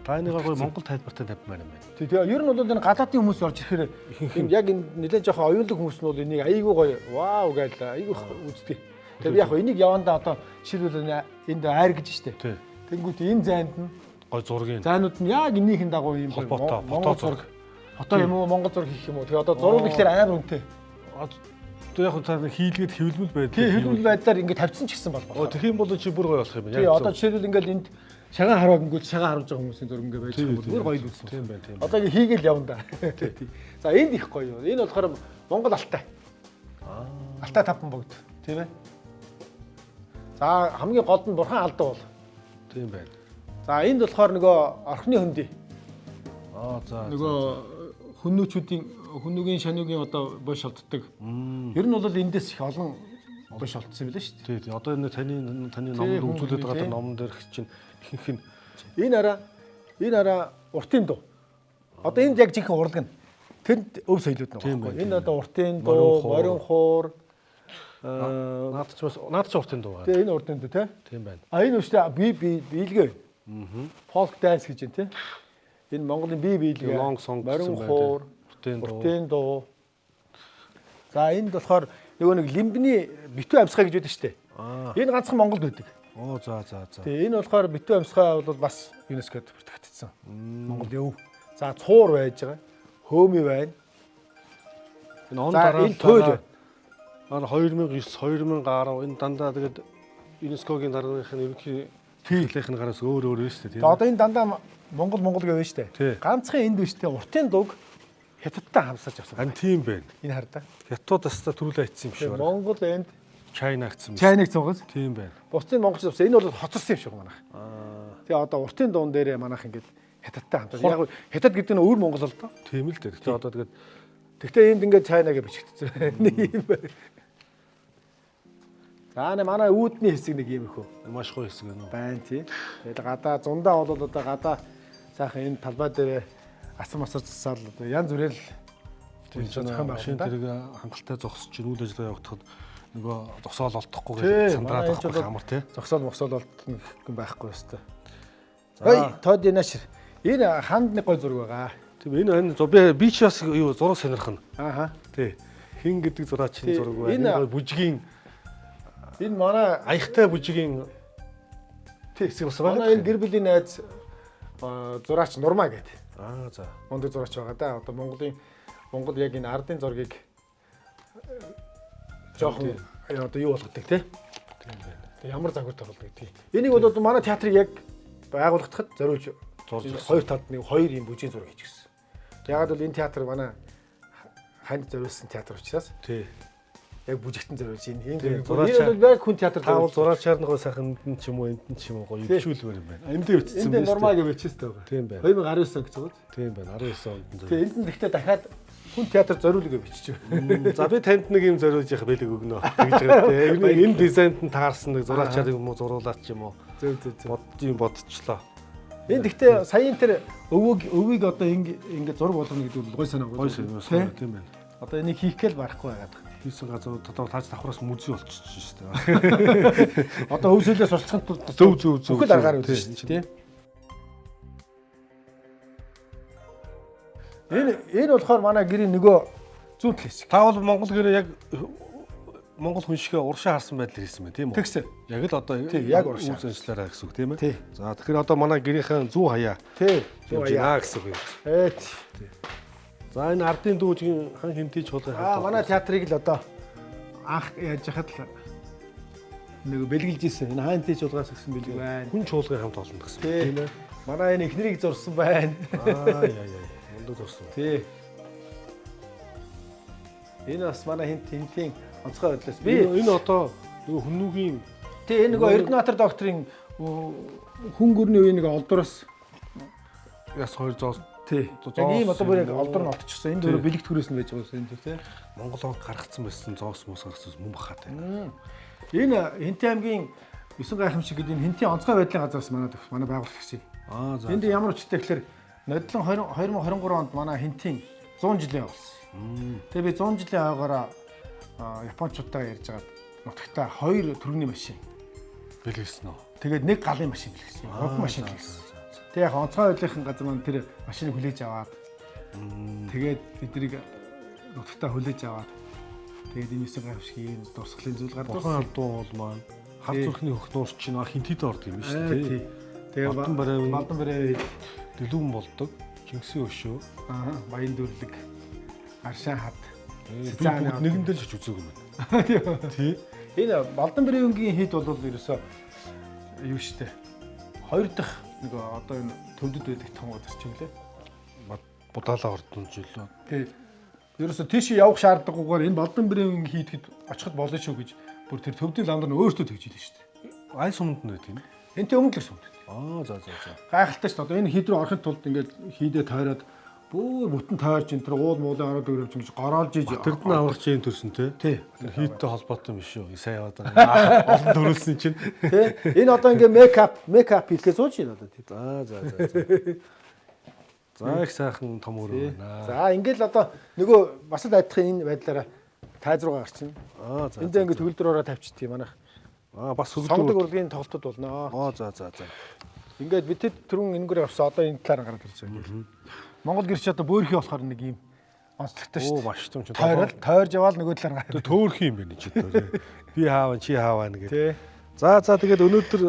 Тааныгаа гоё Монгол тайлбартай тавьмаар юм байна. Тэгээ ер нь бол энэ гадаадын хүмүүс орж ирэхээр энэ яг энэ нэлээд жоохон оюунлаг хүмүүс нь бол энийг айгүй гоё вау гээл айгүй үздэг. Тэгээ би яг энийг явандаа одоо жишээлбэл энд айр гэж штэ. Тэнгүүт энэ зайд нь гоё зургийн. Зайнууд нь яг энийхэн дагуу юм фото зураг. Фото юм уу Монгол зураг хийх юм уу. Тэгээ одоо зураг гэхэлэр амар үнэтэй. Яг та хийлгээд хэвлэмэл байдаг. Тийм хэвлэмэл байдлаар ингэ тавьсан ч гэсэн бол. Тэгэх юм бол чи бүр гоё болох юм байна. Тийм одоо жишээлбэл ингээл энд шагаан харваг ингүүл шагаан харуулж байгаа хүмүүсийн зураг ингэ байж байгаа бол бүр гоё үзсэн. Тийм байна. Одоо ингэ хийгээл явна да. За энд их гоё. Энэ болохоор Монгол алтай. Алтай тавхан богд. Тийм ээ. За хамгийн гол нь бурхан алдаа бол. Тийм байна. За энд болохоор нөгөө орхины хөндөй. За. Нөгөө хүннүүчүүдийн хүнүүгийн шаниугийн одоо бош шалддаг. Ер нь бол эндээс их олон биш болцсон юм билээ шүү дээ. Тий. Одоо энэ таны номонд үзүүлээд байгаа номон дээр чинь ихэнх нь Энэ араа уртын дуу. Одоо энд яг жинхэнэ урлаг нь. Тэнд өв соёлууд нэг байхгүй. Энэ одоо уртын дуу, морин хуур наад ч уртын дуу байна. Тэгээ энэ уртын дуу Тийм байна. Энэ үстэй биелгээ. Folk dance гэж байна энэ Монголын биелгээ. Морин хуур, уртын дуу. За энд болохоор нөгөө нэг лимбний битүү амьсгай гэж байдаг шүү дээ. Энэ ганцхан Монголд байдаг. Оо за. Тэгээ энэ болохоор битүү амьсгай бол бас ЮНЕСКОд бүртгэгдсэн. Монгол өв. За цуур байж байгаа. Хөөми байна. Энэ он дараа энэ төөл. 2009 2010 энэ дандаа тэгээд ЮНЕСКОгийн дараагийн ерөнхий төлөөлийнх нь гараас өөр шүү дээ. За одоо энэ дандаа Монгол гэвэн шүү дээ. Ганцхан энд биш дээ. Уртын дуг Хятадтай хамсаж авсан. Ань тийм байна. Энэ хардаа. Хятадаас төрүүлээ хийсэн юм шиг байна. Монгол энд Чайна гэсэн юм. Чайныг цугаас. Тийм байна. Бусдын монголч авсан. Энэ бол хоцорсон юм шиг манайх. Тэгээ одоо уртын дуун дээр манайх ингээд Хятадтай хамтаа. Яг Хятад гэдэг нь өөр Монгол л доо. Тийм л дээ. Тэгээ одоо тэгээд тэгтээ энд ингээд Чайна гэж бичигдсэн. Нэг юм байна. За манай үүдний хэсэг нэг юм ихөө. маш гоё хэсэг байна тий. Тэгээд гадаа зундаа бол одоо гадаа сайхан энэ талбай дээр асан масар засаал одоо янз бүрээр зохион машин тэрэг хангалттай зогсож үйл ажиллагаа явагдахад нөгөө зогсоол олдохгүй гэж сандраад байгаа амар тий. Зогсоол олдох гэх байхгүй өстой. Ой тод яаш. Энэ ханд нэг гой зураг байгаа. Тийм энэ би ч бас юу зураг сонирхно. Ааха. Тий. Хин гэдэг зураачийн зураг байна. Энэ бүжгийн энэ манай аягтай бүжгийн хэсэг бас байна. Манай энэ гэр бүлийн найз зураач Нурмаа гэдэг. За. Мундаг зураач байгаа да. Одоо Монгол яг энэ ардын зургийг жоохон одоо юу болгодог тий. Тийм байна. Ямар загвартай болгодог тий. Энийг бол одоо манай театрыг яг байгуулагдахад зориулж хоёр талд нэг хоёр юм бүжгийн зураг хийчихсэн. Ягаад бол энэ театр манай ханд зориулсан театр учраас тий. Яг бүжигтэн зориулж энэ зураач яг хүн театр таавал зураачаар нэг сайхан энд ч юм уу энд ч юм уу гоё өвчүүлмээр юм байна. Энд өвчсөн байна. Энд Нурмаг өвчстэй байгаа. Тийм байна. 2019 гэж байгаа. Тийм байна. 19 онд. Тэгээ энд нь гэхдээ дахиад хүн театр зориулъя гэж бичиж байна. За би танд нэг юм зориулж явах бэлэг өгнө гэж байгаа тийм. Энэ дизайнд нь таарсан нэг зураачаар юм уу зуруулаад ч юм уу. Бодчихлоо. Энэ гэхдээ саяын тэр өвийг одоо ингэ зураг болгоно гэдэг бол гой санаа гоё санаа тийм байна. Одоо энийг хийх гээл барахгүй байгаад байна. Хийсэн газар тааж давхраас мүзий болчихсон шүү дээ. Одоо өвсөлөө суралцахын тулд зөв бүхэл аргаар үлдсэн шүү дээ. Энэ болохоор манай гэрийн нөгөө зүүн талээс. Та бол Монгол гэрээ яг Монгол хүн шигээ уршаа харсан байдлаар хийсэн байна тийм үү? Тэгсэн. Яг л одоо яг уршаа ажиллаараа гэсэн үг тийм ээ. За тэгэхээр одоо манай гэрийнхэн зүүн хаяа. Тий. Зүүн хаяа гэсэн үг юм. Тий. За энэ ардын дүүжийн хан хэмтий чуулгын хамт. Манай театрыг л одоо анх яаж яхад л нэг бэлгэлж ирсэн. Энэ хан хэмтий чуулгаас гэсэн бэлэг байна. Хүн чуулгын хамт олно гэсэн тийм ээ. Манай энэ эхнэрийг зурсан байна. Яа. Мундаг зурсан. Тий. Энэ бас манай хинтийн онцгой байдлаас би энэ одоо нөгөө хүннүүгийн тий энэ нөгөө Эрдэнэбаатар докторийн хүн гүрний үеийн нэг олдроос яс 200 тий. Яг ийм одоо бүр яг олдор нь отчихсон. Энд өөрөө бэлэгт хүрээс нь байж байгаа юм тий. Монгол онг гаргацсан байсан зоос мос гаргацсан мөн бахаад байна. Энэ Хинтээ аймгийн 9 гайхамшиг гэдэг энэ Хинтийн онцгой байдлын газраас манай байгуулалт гэсэн. За. Энд ямар учиртай гэхээр нодлон 2023 онд манай Хинтийн 100 жилийн болсон. Тэгээ би 100 жилийн хойгоороо японочдтойгоо ярьж байгаад нутагтаа 2 төрний машин бэлгэсэн үү. Тэгээд нэг галын машин бэлгэсэн. Урд машин бэлгэсэн. Тэг яг онцгой байдлын газар маань тэр машиныг хүлээж аваад тэгээд биднийг нутагтаа хүлээж аваад тэгээд энэ 9 гайхамшигын дурсгалын зүйл гардуулсан. Алдуу бол маань хар зүрхний хөхнуурч чинь хинтэд орд юм шүү дээ. Тэгээд Балдан барай дэлгүүн болдог. Чингисийн өшөө. Баян дүрлэг. Аршаан хад. Нэгэн дээр ч үзээгүй юм байна. Тий. Энэ Балдан барай өнгийн хэд бол ерөөсөө юу штэ. Хоёр дахь нэг одоо энэ төвдөд байдаг том газар ч юм лээ. Будаалаа ордон жилөө. Тий. Ерөөсө тийш явах шаардлагагүйгээр энэ Балдан барийн хийхэд очиход болно шүү гэж бүр тэр төвдийн ландар нь өөртөө тэгж хэлсэн шүү дээ. Аль суманд нь байт юм? Энтэй өмнө л сумд. За. Гайхалтай шүү дээ. Одоо энэ хийд рүү орохын тулд ингээд хийдэ тойроод Бүр бүтэн тойрч энэ уул муулын ороод өрөвч ингэж гороолж иж Тэрд нь аврах чинь төрсөн те. Тий. Хийдтэй холбоотой юм шүү. Сайн яваад байгаа. Олон дөрүүлсэн чинь. Тий. Энэ одоо ингээ мейкап хийхээ сууж байна одоо тий. За. За их сайхан том өрөө байна. За ингээл одоо нөгөө бас л айдахын энэ байдлаараа тайз руугаа гарчихна. За. Энд ингээ төгөлдрөөрөө тавьчихдгийг манайх. Бас Сонгодог урлагийн тоглолтод болно. За. Ингээд битэд түрүүн энэгээр авсан одоо энэ талаар гараад ирж байгаа. Монгол гэрч одоо бөөрхий болохоор нэг юм онцлогтой шүү дээ. Маш том ч. Тойрж яваал нөгөө талаар гараад. Төөрх юм байна чи одоо. Би хааван чи хааваа нэг. Тий. За тэгээд өнөөдөр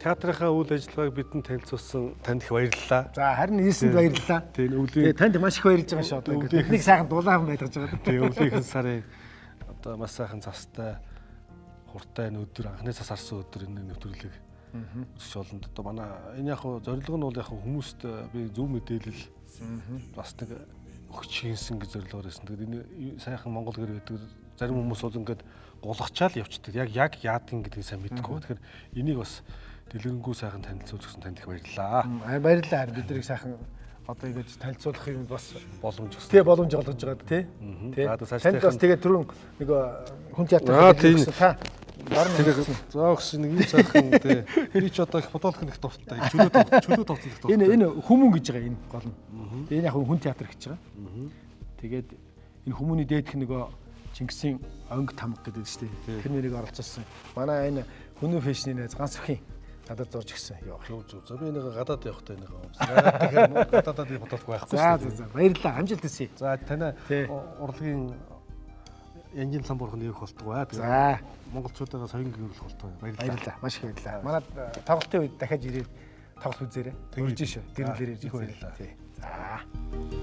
театрынхаа үйл ажиллагааг бидэнд танилцуулсан танд их баярлалаа. За харин ирсэнд баярлалаа. Тэгээ Тэгээ танд маш их баярлж байгаа шүү. Одоо ингээд бидний сайхан дулаахан байлгаж байгаа. Тэгээ өвлийнхэн сарын одоо маш сайхан цастай хуртай өдөр анхны цас арсан өдөр энэ нэвтрүүлэг үзэж олонд одоо манай энэ яг зорилго нь бол яг хүмүүст би зөв мэдээлэл бас нэг өгч хийсэн гэж зорилгоор байсан. Тэгээд энэ сайхан Монгол гэр байдаг зарим хүмүүс бол ингээд гулгачаал явцдаг. Яг яадгийн гэдгийг сайн мэдгүй. Тэгэхээр энийг бас дэлгэрэнгүй сайхан танилцуулж өгсөн танд их баярлалаа. Баярлалаа. Биднийг сайхан одоо ингэж танилцуулах юм бас Боломж өгсөн. тий боломж олгож байгаа тий. Танд бас тэгээ түрүүн нэг хүн театрын та За өгсөн нэг юм сайхан тий. Тэр ч одоо их бодолох нэг дуртай. Чөлөө товцох дуртай. Энэ хүмүүн гэж байгаа энэ гол нь. Энэ яг хүн театр гэж байгаа. Тэгээд энэ хүмүүний дээдх нөгөө Чингисийн онг тамга гэдэг шүү дээ. Тэр нэрийг оролцуулсан. Манай энэ хүний фэшний найз ганц өхий надад зорж гисэн. Зөв. За би нэг гадаад явахтай нэг тэгэхээр гадаадад би бодолгүй байхгүй шүү. За баярлалаа. Амжилт хүсье. За танай урлагийн янжин лам бурхан нэрх болтгоо. За монголчуудаа соён гэрүүлэх болтгоо. Баярлалаа. Маш их баярлалаа. Манай тоглолтын үед дахиад ирээд тоглолт үзээрэй. Үрж шүү. Гэрүүлээрээ ирж баярлалаа. За.